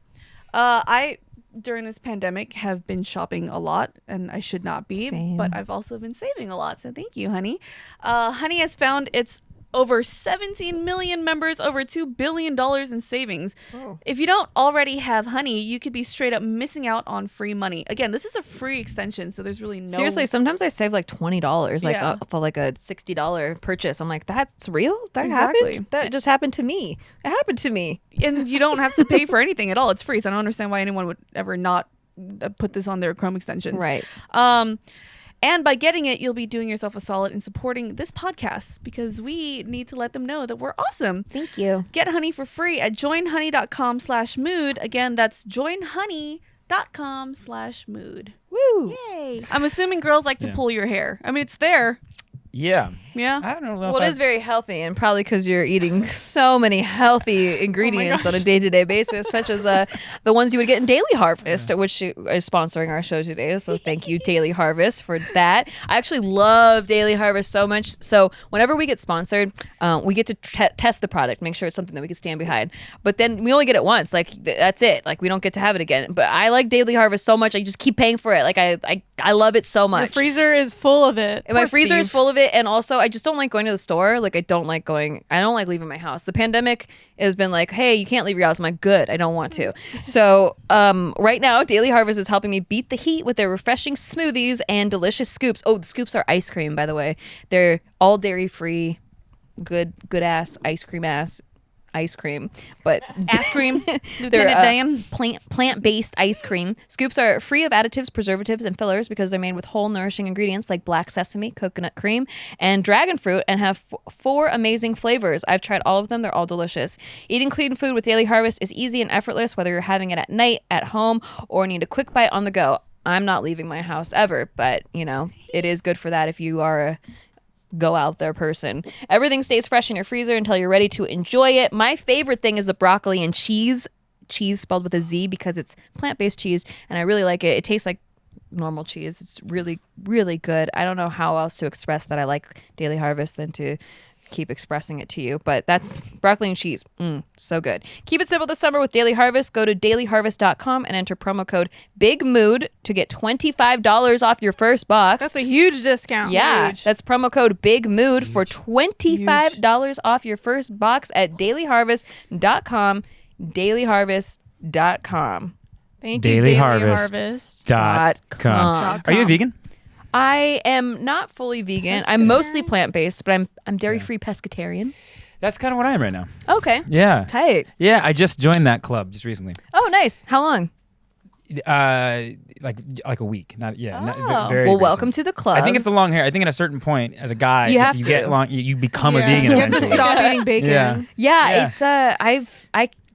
I, during this pandemic, have been shopping a lot, and I should not be, Same. but I've also been saving a lot. So thank you, Honey. Honey has found its over 17 million members, over $2 billion in savings. Oh. If you don't already have Honey, you could be straight up missing out on free money. Again, this is a free extension, so there's really no... Seriously, sometimes I save like $20 like Yeah. for like a $60 purchase. I'm like, that's real? That Exactly. happened? That just happened to me. It happened to me. And you don't have to pay for anything at all. It's free, so I don't understand why anyone would ever not put this on their Chrome extensions. Right. And by getting it, you'll be doing yourself a solid in supporting this podcast because we need to let them know that we're awesome. Thank you. Get Honey for free at joinhoney.com/mood. Again, that's joinhoney.com/mood. Woo. Yay. I'm assuming girls like to pull your hair. I mean, it's there. Yeah. Yeah. I don't know. Well, it is very healthy, and probably because you're eating so many healthy ingredients on a day-to-day basis, such as the ones you would get in Daily Harvest, which is sponsoring our show today. So thank you, Daily Harvest, for that. I actually love Daily Harvest so much. So whenever we get sponsored, we get to test the product, make sure it's something that we can stand behind. But then we only get it once. Like that's it. Like we don't get to have it again. But I like Daily Harvest so much, I just keep paying for it. Like I love it so much. Your freezer is full of it. And my freezer is full of it, and also I just don't like going to the store. Like I don't like leaving my house. The pandemic has been like, hey, you can't leave your house. I'm like, good, I don't want to. So right now, Daily Harvest is helping me beat the heat with their refreshing smoothies and delicious scoops. Oh, the scoops are ice cream, by the way. They're all dairy free, good ass ice cream, but Ass cream. they're Lieutenant Dan. plant-based ice cream. Scoops are free of additives, preservatives, and fillers because they're made with whole, nourishing ingredients like black sesame, coconut cream, and dragon fruit, and have 4 amazing flavors. I've tried all of them. They're all delicious. Eating clean food with Daily Harvest is easy and effortless, whether you're having it at night, at home, or need a quick bite on the go. I'm not leaving my house ever, but, it is good for that if you are a go out there person. Everything stays fresh in your freezer until you're ready to enjoy it. My favorite thing is the broccoli and cheese spelled with a Z because it's plant-based cheese, and I really like it. It tastes like normal cheese. It's really, really good. I don't know how else to express that I like Daily Harvest than to keep expressing it to you, but that's broccoli and cheese. So good. Keep it simple this summer with Daily Harvest. Go to dailyharvest.com and enter promo code BIGMOOD to get $25 off your first box. That's a huge discount. Yeah, Huge. that's promo code BIGMOOD for $25 off your first box at dailyharvest.com. Dailyharvest.com. Thank you, Daily Dailyharvest. .com. Are you a vegan? I am not fully vegan. I'm mostly plant-based, but I'm dairy-free pescatarian. That's kind of what I am right now. Okay. Yeah. Tight. Yeah, I just joined that club just recently. Oh, nice. How long? Like a week. Not very Well, recent. welcome to the club. I think it's the long hair. I think at a certain point, as a guy, You if have you to. get long, you become a Yeah. vegan. You have to eventually. stop eating bacon. Yeah. Yeah, it's I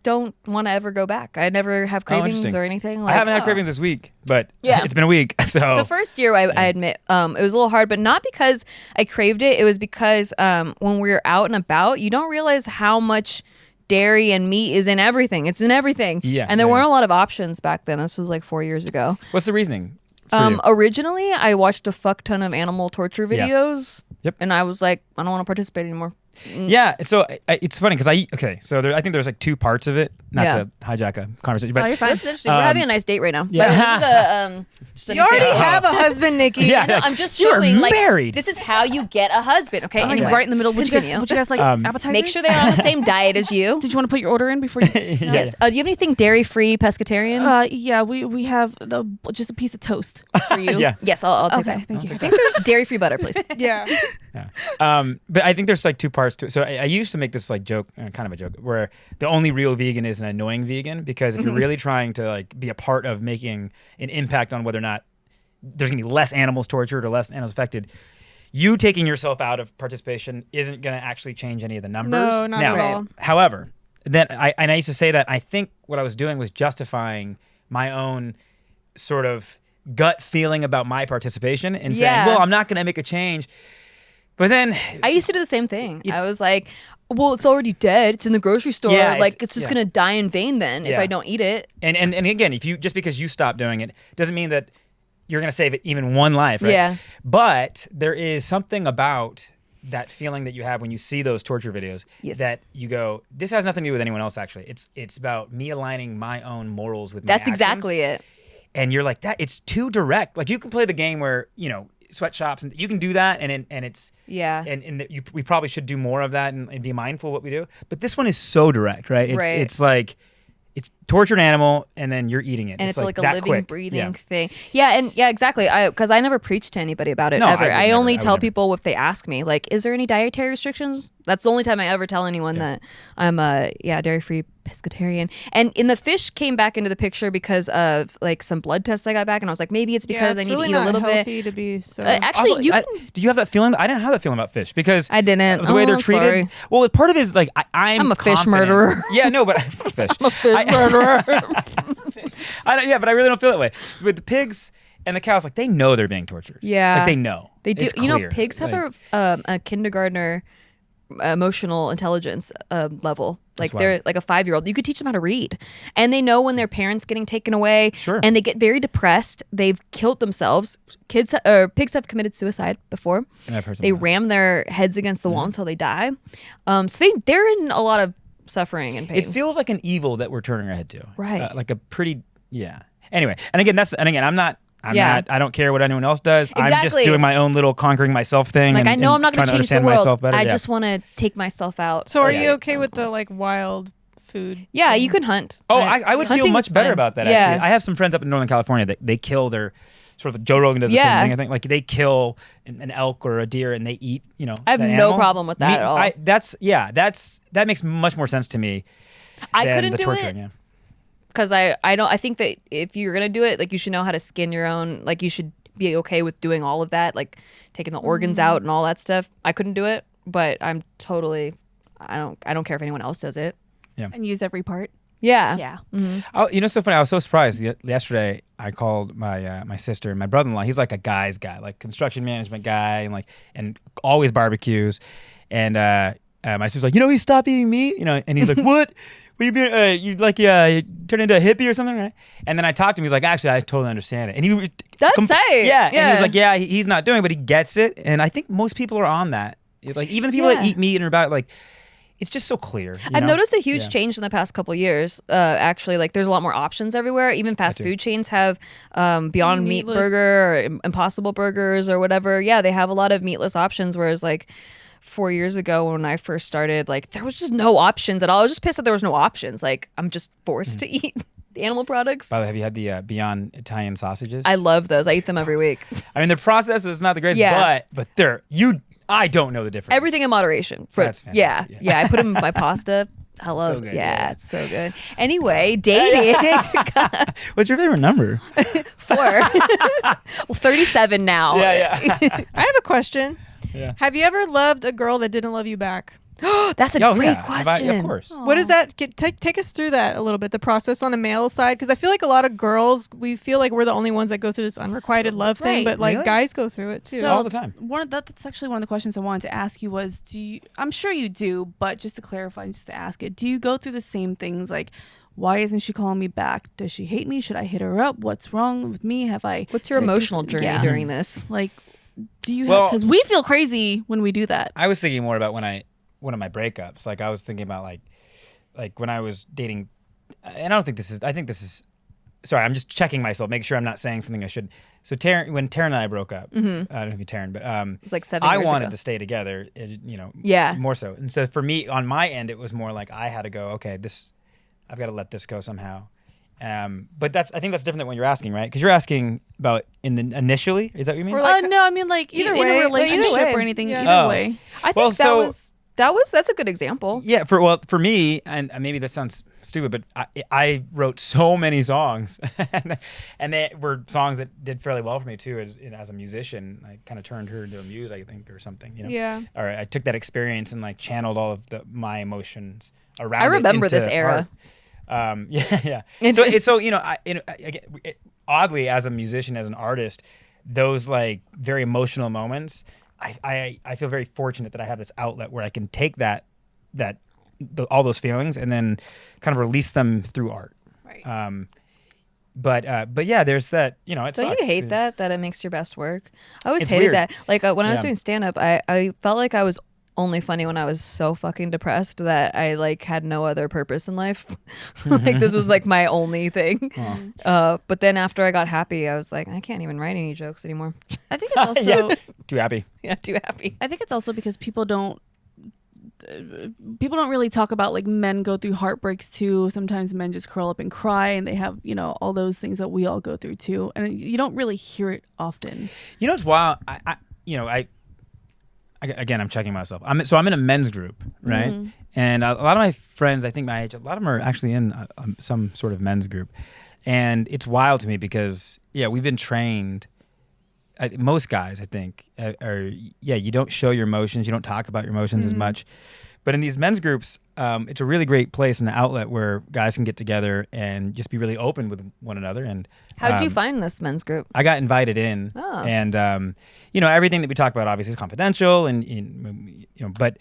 don't want to ever go back. I never have cravings interesting. or anything. I haven't had cravings this week, but Yeah. it's been a week. So The first year, I admit, it was a little hard, but not because I craved it. It was because when we were out and about, you don't realize how much dairy and meat is in everything. It's in everything. Yeah, And there yeah. weren't a lot of options back then. This was like 4 years ago. what's the reasoning? For you? Originally, I watched a fuck ton of animal torture Yeah. videos. Yep. And I was like, I don't want to participate anymore. Yeah, so it's funny because I think there's like 2 parts of it. Not Yeah. to hijack a conversation, Oh, but you're fine. This is interesting. We're having a nice date right now. yeah. But this is just an You already example. have a husband, Nikki. Yeah. No, I'm just You are showing like married. this is how you get a husband. Okay. Like, Anyway, right in the middle. Would you continue. guys like appetizers? Make sure they're on the same diet as you. Did you want to put your order in before you? Yes. Do you have anything dairy-free, pescatarian? Yeah, we have just a piece of toast for you. yeah. Yes, I'll take Okay, that. thank you. I think there's dairy-free butter, please. Yeah. But I think there's like 2 parts to it. So I used to make this like joke, kind of a joke, where the only real vegan is an annoying vegan, because if you're really trying to like be a part of making an impact on whether or not there's gonna be less animals tortured or less animals affected, you taking yourself out of participation isn't gonna actually change any of the numbers. No, not now, at all. However, then I used to say that I think what I was doing was justifying my own sort of gut feeling about my participation and saying, Yeah. well, I'm not gonna make a change. But then I used to do the same thing. It's- I was like, well, it's already dead. It's in the grocery store. Yeah, like, it's just yeah. going to die in vain then if Yeah. I don't eat it. And again, if you just because you stop doing it doesn't mean that you're gonna save it even one life, right? Yeah. But there is something about that feeling that you have when you see those torture videos Yes. that you go, this has nothing to do with anyone else. Actually, it's about me aligning my own morals with my That's actions. exactly it. And you're like, that it's too direct. Like you can play the game where sweatshops, and you can do that, and it's Yeah. and we probably should do more of that and be mindful of what we do. But this one is so direct, right? It's like it's tortured animal, and then you're eating it, And it's like a that living, quick. breathing thing. Yeah, and exactly. Because I never preach to anybody about it No, ever. I would I never. only I would tell never. people if they ask me, like, is there any dietary restrictions? That's the only time I ever tell anyone that I'm a dairy-free pescatarian. And in the fish came back into the picture because of like some blood tests I got back, and I was like, maybe it's because I need really to eat a not little bit. healthy to be so. Actually, Also, you I- can. do you have that feeling? I didn't have that feeling about fish because I didn't. the way they're Oh, treated. sorry. Well, part of it is like I'm a fish confident. murderer. Yeah, no, but fuck fish. I'm a fish murderer. But I really don't feel that way with the pigs and the cows. Like they know they're being tortured. Yeah. like they know. They do. It's You know, clear. pigs have Like, a kindergartner emotional intelligence level. Like wild. they're like a 5-year-old. You could teach them how to read, and they know when their parents getting taken away. Sure. And they get very depressed. They've killed themselves. Pigs have committed suicide before. I've heard They something. ram their heads against the wall until they die. So they're in a lot of suffering and pain. It feels like an evil that we're turning our head to. Right. Like a pretty Anyway, and again, I'm not. Yeah. I don't care what anyone else does. I'm just Exactly. doing my own little conquering myself thing. like and, I know and I'm not going trying to change the understand world. myself better. I Yeah. just want to take myself out. So are Yeah. you okay with the like wild food? Yeah, you can hunt. Oh, I would feel Hunting much is better fun. about that. Yeah. Actually, I have some friends up in Northern California that they kill their sort of Joe Rogan does the Yeah. same thing. I think like they kill an elk or a deer and they eat. I have the no animal. problem with that at all. That makes much more sense to me. I than couldn't the do torturing, it. Yeah. Because I think that if you're gonna do it, like you should know how to skin your own. Like you should be okay with doing all of that, like taking the organs out and all that stuff. I couldn't do it, but I'm totally. I don't care if anyone else does it. And use every part. Yeah. Yeah. Oh, so funny. I was so surprised. Yesterday, I called my sister and my brother-in-law. He's like a guy's guy, like construction management guy, and always barbecues. And my sister's like, he stopped eating meat, and he's like, what? You turned into a hippie or something, right? And then I talked to him. He's like, actually, I totally understand it. And he That's tight. Yeah. And he Yeah. was like, yeah, he's not doing it, but he gets it. And I think most people are on that. It's like even the people that Yeah. eat meat and are about like, it's just so clear. I've noticed a huge Yeah. change in the past couple years. Actually, like there's a lot more options everywhere. Even fast too. food chains have Beyond Meat Meatless. Burger or Impossible Burgers or whatever. Yeah, they have a lot of meatless options. Whereas like 4 years ago when I first started, like there was just no options at all. I was just pissed that there was no options. Like I'm just forced to eat animal products. By the way, have you had the Beyond Italian sausages? I love those. I eat them every week. I mean, the process is not the greatest, Yeah. but I don't know the difference. Everything in moderation. That's yeah, fantastic, yeah. I put them in my pasta. I love. So good, yeah, yeah. it's so good. Anyway, dating. What's your favorite number? 4. Well, 37 now. Yeah. I have a question. Yeah. Have you ever loved a girl that didn't love you back? That's a Oh, great yeah. question. Of course. What is that? Take us through that a little bit, the process on a male side, because I feel like a lot of girls, we feel like we're the only ones that go through this unrequited love thing, Right. but like Really? guys go through it too. So All the time. That's actually one of the questions I wanted to ask you was, I'm sure you do, but just to clarify, just to ask it, do you go through the same things like, why isn't she calling me back? Does she hate me? Should I hit her up? What's wrong with me? What's your did I emotional just- journey yeah. during this? Like, do you Well- because we feel crazy when we do that. I was thinking more about one of my breakups. Like I was thinking about like when I was dating, and I think this is. Sorry, I'm just checking myself, making sure I'm not saying something I should. So when Taryn and I broke up, I don't know if you Taryn, but It was like 7 I years wanted ago. to stay together. Yeah. more so. And so for me, on my end, it was more like I had to go. Okay, I've got to let this go somehow. But I think that's different than what you're asking, right? Because you're asking about initially. Is that what you mean? Or like- No, I mean like either in way, a like, either relationship way. or anything. Yeah. Either Oh. way. I think Well, so- that's a good example. Yeah, for me, and maybe this sounds stupid, but I wrote so many songs, and they were songs that did fairly well for me too. As a musician, I kind of turned her into a muse, I think, or something. Yeah. Or I took that experience and like channeled all of my emotions around. I remember it into this era. art. Yeah. So oddly, as a musician, as an artist, those like very emotional moments. I feel very fortunate that I have this outlet where I can take all those feelings and then kind of release them through art. Right. But yeah, there's that. It Don't sucks. you hate that it makes your best work? I always It's hated weird. that. Like when I was Yeah. doing stand up, I felt like I was only funny when I was so fucking depressed that I like had no other purpose in life. Like this was like my only thing. But then after I got happy, I was like, I can't even write any jokes anymore. I think it's also Too happy. Yeah, too happy. I think it's also because people don't really talk about like men go through heartbreaks too. Sometimes men just curl up and cry, and they have, you know, all those things that we all go through too, and you don't really hear it often. You know, it's wild. Again, I'm checking myself. I'm in a men's group, right? Mm-hmm. And a lot of my friends, I think my age, a lot of them are actually in some sort of men's group, and it's wild to me because we've been trained. Most guys, I think, you don't show your emotions, you don't talk about your emotions as much. But in these men's groups, it's a really great place and an outlet where guys can get together and just be really open with one another. And How did you find this men's group? I got invited in, and everything that we talk about obviously is confidential, and but.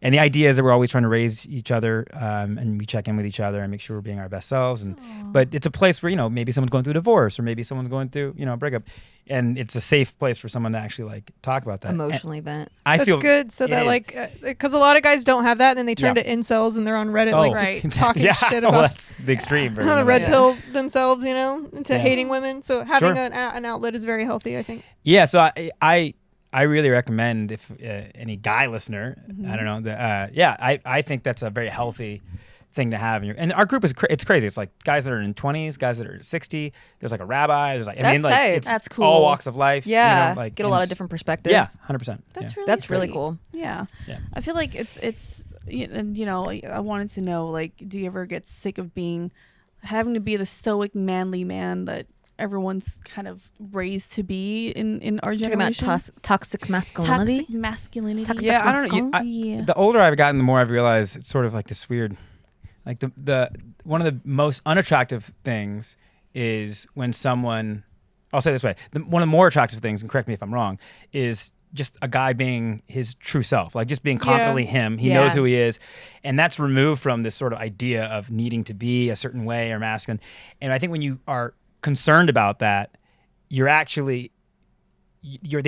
And the idea is that we're always trying to raise each other, and we check in with each other and make sure we're being our best selves. But it's a place where maybe someone's going through a divorce, or maybe someone's going through a breakup, and it's a safe place for someone to actually like talk about that. Emotionally vent. That's good, so that like because a lot of guys don't have that, and then they turn to incels and they're on Reddit just talking shit about. Well, that's the extreme version. The red pill themselves, into hating women. So having an outlet is very healthy, I think. Yeah. So I really recommend if any guy listener, I don't know, I think that's a very healthy thing to have. And our group is it's crazy. It's like guys that are in 20s, guys that are 60. There's like a rabbi. There's like tight. That's cool. All walks of life. Yeah, get a lot of different perspectives. Yeah, 100%. That's really cool. Yeah. I feel like it's I wanted to know, like, do you ever get sick of having to be the stoic manly man that everyone's kind of raised to be in our generation? Talking about toxic masculinity. Toxic masculinity. I don't know. The older I've gotten, the more I've realized it's sort of like this weird, like the one of the most unattractive things is when someone, I'll say it this way, one of the more attractive things, and correct me if I'm wrong, is just a guy being his true self, like just being confidently him. He knows who he is. And that's removed from this sort of idea of needing to be a certain way or masculine. And I think when you are concerned about that, you're the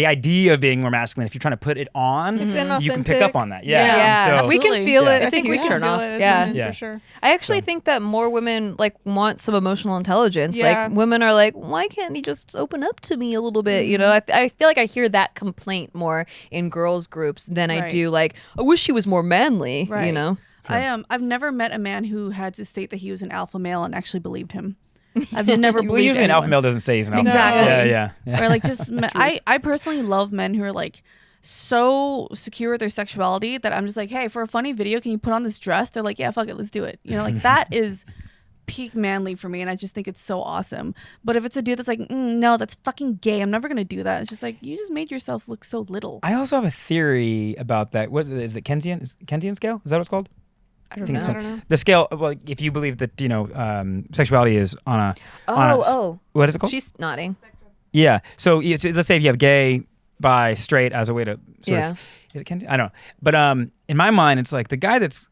idea of being more masculine. If you're trying to put it on, it's you can pick up on that. So we can feel it. I think we turn off. For sure. I actually think that more women like want some emotional intelligence. Like women are like, why can't he just open up to me a little bit? I feel like I hear that complaint more in girls groups than I do like, I wish he was more manly. Sure. I've never met a man who had to state that he was an alpha male and actually believed him. I've never believed usually anyone. An alpha male doesn't say he's an alpha male. Yeah. Or like just I personally love men who are like so secure with their sexuality that I'm just like, hey, for a funny video, can you put on this dress? They're like, yeah, fuck it, let's do it. Like that is peak manly for me, and I just think it's so awesome. But if it's a dude that's like, no, that's fucking gay, I'm never gonna do that. It's just like, you just made yourself look so little. I also have a theory about that. What is it? Is it Keynesian scale? Is that what it's called? I don't know. The scale, well, if you believe that, sexuality is on a... What is it called? She's nodding. Yeah. So let's say if you have gay, bi, straight as a way to sort of... Is it Keynesian? I don't know. But in my mind, it's like the guy that's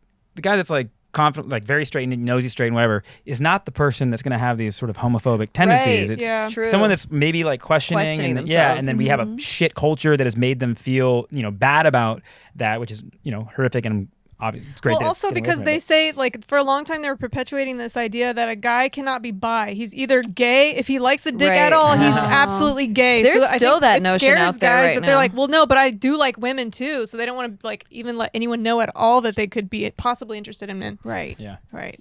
like confident, like very straight and knows he's straight and whatever, is not the person that's going to have these sort of homophobic tendencies. Right. It's true. someone that's maybe like questioning and, and then we have a shit culture that has made them feel, bad about that, which is, horrific and... It's great. Well, also because they say, like, for a long time they were perpetuating this idea that a guy cannot be bi. He's either gay, if he likes the dick at all, he's absolutely gay. There's still that notion out there guys right that now. they're like, well, no, but I do like women too, so they don't want to like even let anyone know at all that they could be possibly interested in men. Right. Yeah. Right.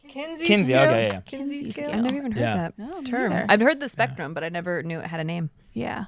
Kinsey scale? Okay, yeah. Kinsey scale. I've never even heard that term. I've heard the spectrum, but I never knew it had a name. Yeah.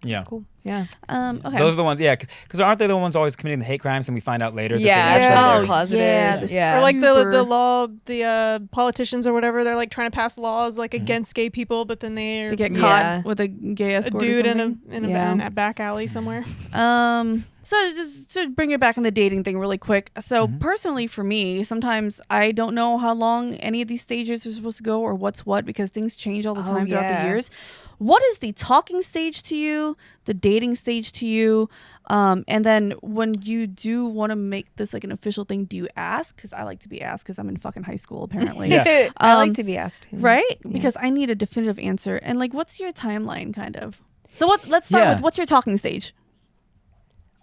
Yeah. That's cool. Yeah. Okay. Those are the ones, because aren't they the ones always committing the hate crimes and we find out later that they closeted. Yeah. Or like the law, the politicians or whatever, they're like trying to pass laws like against gay people, but then they get caught with a gay escort, dude or in a back alley somewhere. So just to bring it back in the dating thing really quick. So personally for me, sometimes I don't know how long any of these stages are supposed to go or what's what, because things change all the time throughout the years. What is the talking stage to you, the dating stage to you? And then when you do want to make this like an official thing, do you ask? Because I like to be asked because I'm in fucking high school apparently. I like to be asked too. Right? Yeah. Because I need a definitive answer. And like, what's your timeline kind of? So let's start with, what's your talking stage?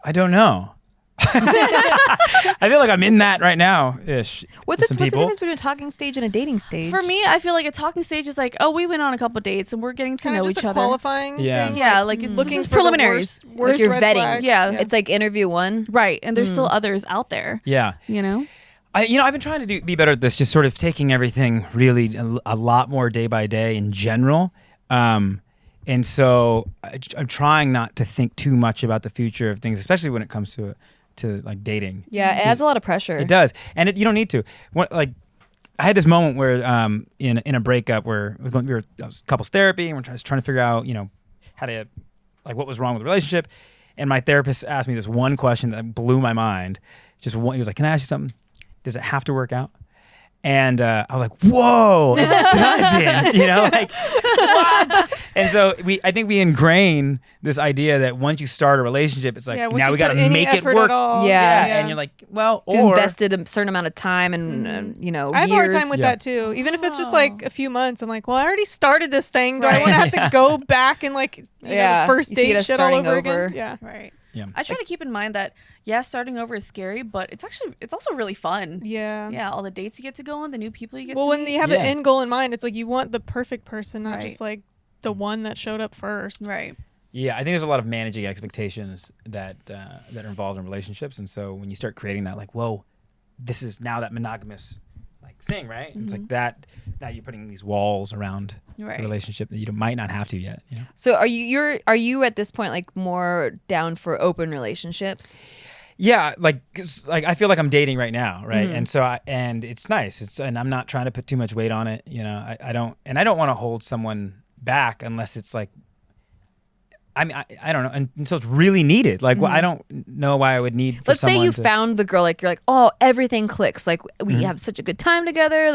I don't know. I feel like I'm in that right now ish. What's the difference between a talking stage and a dating stage? For me, I feel like a talking stage is like, oh, we went on a couple dates and we're getting to Kinda know just each a other. Qualifying Yeah. thing. Yeah, like it's looking it's for preliminaries. the worst you're red vetting. flag. Yeah. It's like interview one. Right, and there's still others out there. Yeah. You know? I've been trying to be better at this, just sort of taking everything really a lot more day by day in general. And so I'm trying not to think too much about the future of things, especially when it comes to like dating. Yeah, it adds a lot of pressure. It does, and you don't need to. I had this moment where in a breakup where I was couples therapy, and we're trying to figure out how to what was wrong with the relationship, and my therapist asked me this one question that blew my mind. He was like, "Can I ask you something? Does it have to work out?" And I was like, "Whoa, it doesn't!" What? And so I think we ingrain this idea that once you start a relationship, it's like now we got to make it work. Yeah. And you're like, well, you invested a certain amount of time and I have a hard years. time with that too. Even if it's just like a few months, I'm like, well, I already started this thing. Do I want to have to go back and the first You see it date as shit all starting over over. again? Yeah. Right. Yeah. I try to keep in mind that starting over is scary, but it's also really fun. Yeah. Yeah, all the dates you get to go on, the new people you get Well, to when meet. you have an end goal in mind, it's like you want the perfect person, not Right. just like the one that showed up first. Right. Yeah, I think there's a lot of managing expectations that are involved in relationships, and so when you start creating that, like, whoa, this is now that monogamous thing, right? It's like that. Now you're putting these walls around the relationship that you might not have to yet. So are you at this point more down for open relationships? Yeah, 'cause, I feel like I'm dating right now, right? And so and it's nice. And I'm not trying to put too much weight on it. I don't want to hold someone back unless it's I don't know until it's really needed. Well, I don't know why I would need. Let's say you found the girl, you're like, oh, everything clicks. We have such a good time together.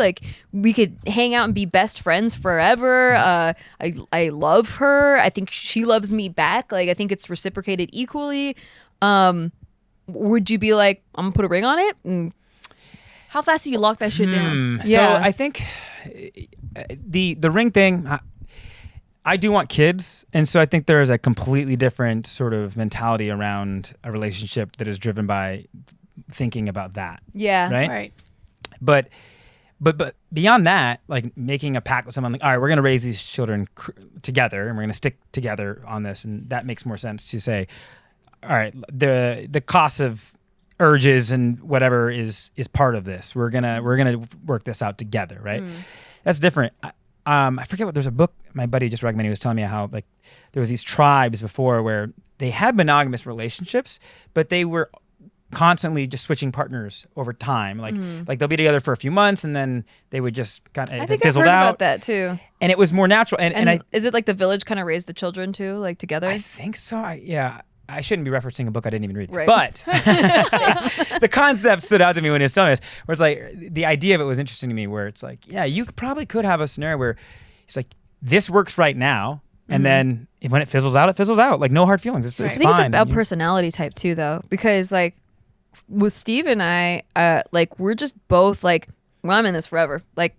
We could hang out and be best friends forever. I love her. I think she loves me back. I think it's reciprocated equally. Would you be like, I'm gonna put a ring on it? How fast do you lock that shit down? So I think the ring thing. I do want kids, and so I think there is a completely different sort of mentality around a relationship that is driven by thinking about that. Yeah. Right. But beyond that, making a pact with someone, all right, we're going to raise these children together, and we're going to stick together on this, and that makes more sense to say, all right, the cost of urges and whatever is part of this. We're gonna work this out together, right? That's different. I forget there's a book my buddy just recommended. He was telling me how there was these tribes before where they had monogamous relationships, but they were constantly just switching partners over time. They'll be together for a few months and then they would just kind of fizzled out. I've heard about that too. And it was more natural. And is it the village kind of raised the children too, together? I think so. I shouldn't be referencing a book I didn't even read. Right. But the concept stood out to me when he was telling us, where it's the idea of it was interesting to me, where it's you probably could have a scenario where it's this works right now, and then when it fizzles out, it fizzles out. No hard feelings. It's I fine. think it's about personality type too, though, because with Steve and I, we're just both well, I'm in this forever. I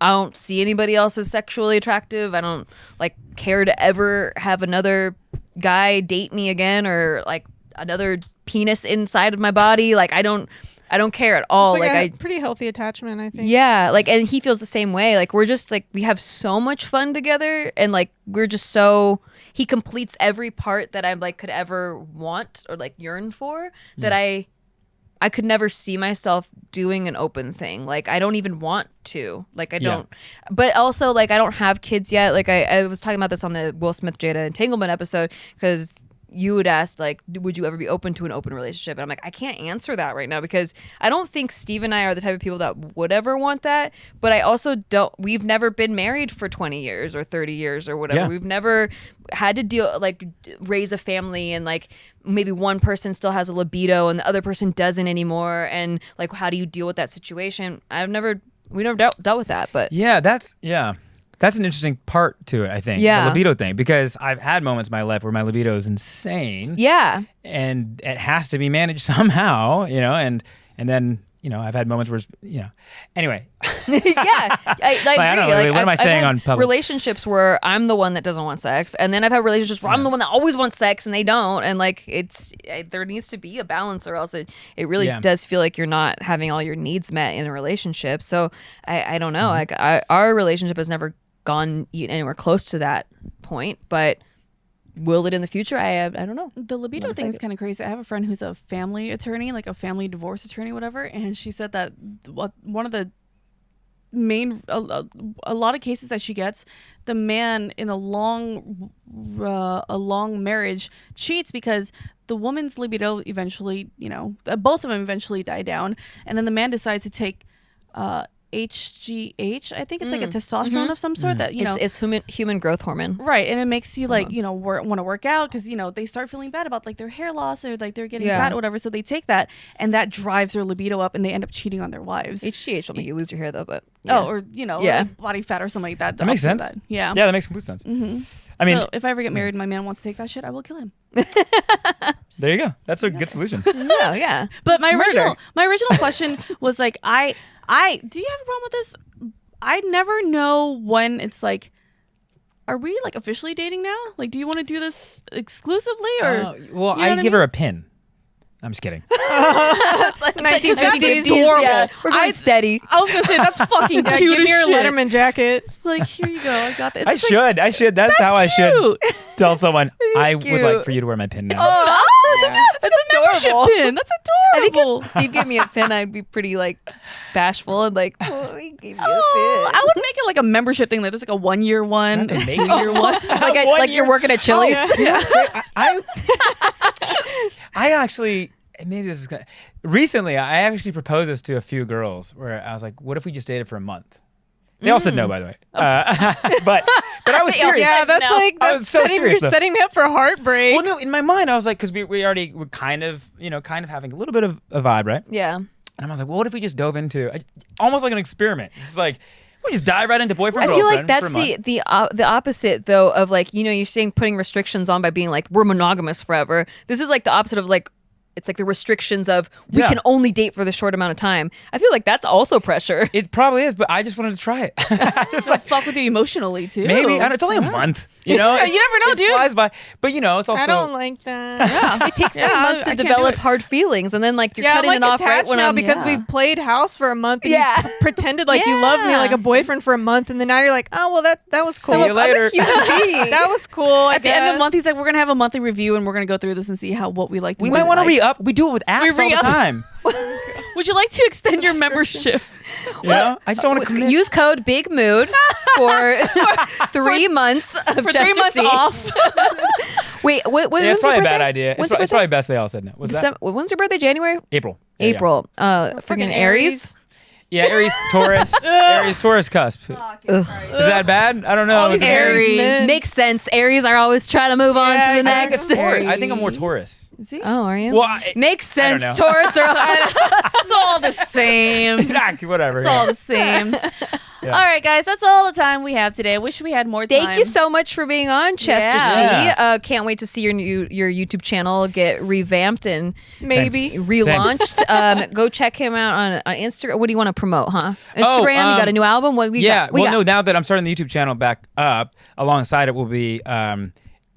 don't see anybody else as sexually attractive. I don't care to ever have another guy date me again or another penis inside of my body. I don't care at all. It's a pretty healthy attachment, I think. Yeah, and he feels the same way. We're just we have so much fun together, and we're just so, he completes every part that I could ever want or yearn for, that I could never see myself doing an open thing. I don't even want to. I don't. But also, I don't have kids yet. I was talking about this on the Will Smith Jada entanglement episode, because you had asked, would you ever be open to an open relationship? And I'm I can't answer that right now, because I don't think Steve and I are the type of people that would ever want that. But I also don't, we've never been married for 20 years or 30 years or whatever. Yeah. We've never had to raise a family, and maybe one person still has a libido and the other person doesn't anymore. And how do you deal with that situation? We never dealt with that. But that's an interesting part to it, I think. Yeah. The libido thing, because I've had moments in my life where my libido is insane. Yeah. And it has to be managed somehow, and then, I've had moments where, anyway. Yeah, I I don't agree. know, what am I I've saying had on public? relationships where I'm the one that doesn't want sex, and then I've had relationships where I'm the one that always wants sex and they don't, and like there needs to be a balance, or else it really does feel like you're not having all your needs met in a relationship. So I don't know. Like our relationship has never gone anywhere close to that point, but will it in the future? I don't know. The libido thing is kind of crazy. I have a friend who's a family attorney, like a family divorce attorney, whatever, and she said that one of the main a lot of cases that she gets, the man in a long marriage cheats because the woman's libido eventually, both of them eventually die down, and then the man decides to take HGH, I think it's like a testosterone of some sort that it's human growth hormone, right? And it makes you like want to work out because they start feeling bad about like their hair loss or like they're getting fat or whatever, so they take that and that drives their libido up and they end up cheating on their wives. HGH will make you lose your hair though, but like body fat or something like that. That makes sense. Yeah, that makes complete sense. I mean, so if I ever get married and my man wants to take that shit, I will kill him. There you go. That's a good solution. yeah. But my original question was like, do you have a problem with this? I never know when it's like, are we like officially dating now? Like, do you want to do this exclusively or? Well, I give her a pin. I'm just kidding. It's like 1950s. Yeah, we're going steady. I was gonna say that's fucking cute. Give as me your shit. Letterman jacket. Like, here you go. I got that. I should. That's how I should cute. tell someone. I would cute. like for you to wear my pin now. That's adorable. Pin. That's adorable. I think if Steve gave me a pin, I'd be pretty like bashful and like, oh, he gave me a pin. I would make it like a membership thing. Like there's like a 1 year one, a 2 year one. like you're working at Chili's. I actually, maybe this is recently, I actually proposed this to a few girls where I was like, what if we just dated for a month? They all said no, by the way. But I was serious. Yeah, that's No. like I was so you're serious, though. setting me up for heartbreak. Well, no, in my mind, I was like, because we already were kind of having a little bit of a vibe, right? Yeah. And I was like, well, what if we just dove into almost like an experiment? It's like, we just dive right into boyfriend, I feel girlfriend. like that's the opposite though of like, you're saying putting restrictions on by being like, we're monogamous forever. This is like the opposite of like, it's like the restrictions of we can only date for the short amount of time. I feel like that's also pressure. It probably is, but I just wanted to try it. Just Like fuck with you emotionally too. maybe it's only a month. You never know, it dude. Flies by, but it's also. I don't like that. Yeah. It takes me a Yeah, month I to can't do develop it. hard feelings, and then like you're I'm cutting like it off right attached when now I'm because we've played house for a month. And Yeah. you pretended like you loved me like a boyfriend for a month, and then now you're like, oh well, that was cool. See you later. That was cool. At the end of the month, he's like, we're gonna have a monthly review and we're gonna go through this and see what we like. We might want to re-up. We do it with apps all the re-up. time. Would you like to extend your membership? I just don't want to commit. Use code Big Mood for 3 months of For Jester 3 months C. off. Wait, what? Yeah, it's when's your probably a birthday? bad idea. When's It's your probably best they all said no. What's that? When's your birthday? January? April. Yeah, April. Freaking Aries. Yeah, Aries, Taurus. Aries, Taurus cusp. Is that bad? I don't know. All these Aries. Makes sense. Aries are always trying to move on to the I think next. it's Taurus. I think I'm more Taurus. Is he? Oh, are you? Well, Makes I don't sense. know. Taurus are always. It's all the same. Exactly, whatever. It's all the same. All right, guys, that's all the time we have today. I wish we had more time. Thank you so much for being on, Chester Yeah. C. Can't wait to see your YouTube channel get revamped and maybe relaunched. Go check him out on Instagram. What do you want to promote, huh? Instagram, you got a new album? What we got? No, now that I'm starting the YouTube channel back up, alongside it will be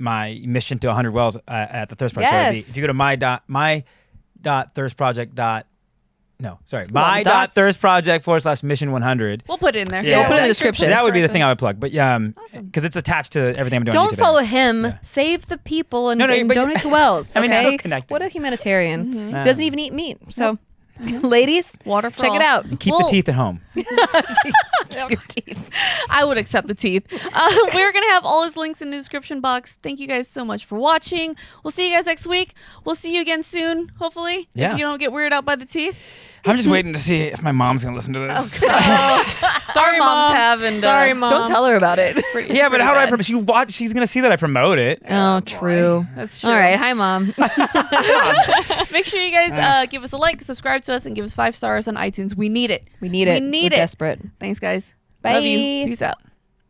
my mission to 100 wells at the Thirst Project. Yes. So if you go to my.thirstproject.mission100. We'll put it in there. Yeah. We'll put it in the description. That would be the thing I would plug, but because it's attached to everything I'm doing. on Don't YouTube follow now. him. Yeah. Save the people and, No, and but- donate to wells. I mean, it's okay? still connected. What a humanitarian. Yeah. Doesn't even eat meat. So, ladies, Water for check all. it out. Keep the teeth at home. Your teeth. I would accept the teeth. We're going to have all his links in the description box. Thank you guys so much for watching. We'll see you guys next week. We'll see you again soon, hopefully. Yeah. If you don't get weirded out by the teeth. I'm just waiting to see if my mom's going to listen to this. Sorry, Mom. moms have. And, Sorry, Mom. Don't tell her about it. Yeah, but how do I promote? She's going to see that I promote it. Oh, true. That's true. All right. Hi, Mom. Make sure you guys give us a like, subscribe to us, and give us 5 stars on iTunes. We need it. We need it. We need We're it. desperate. Thanks, guys. Bye. Love you. Peace out.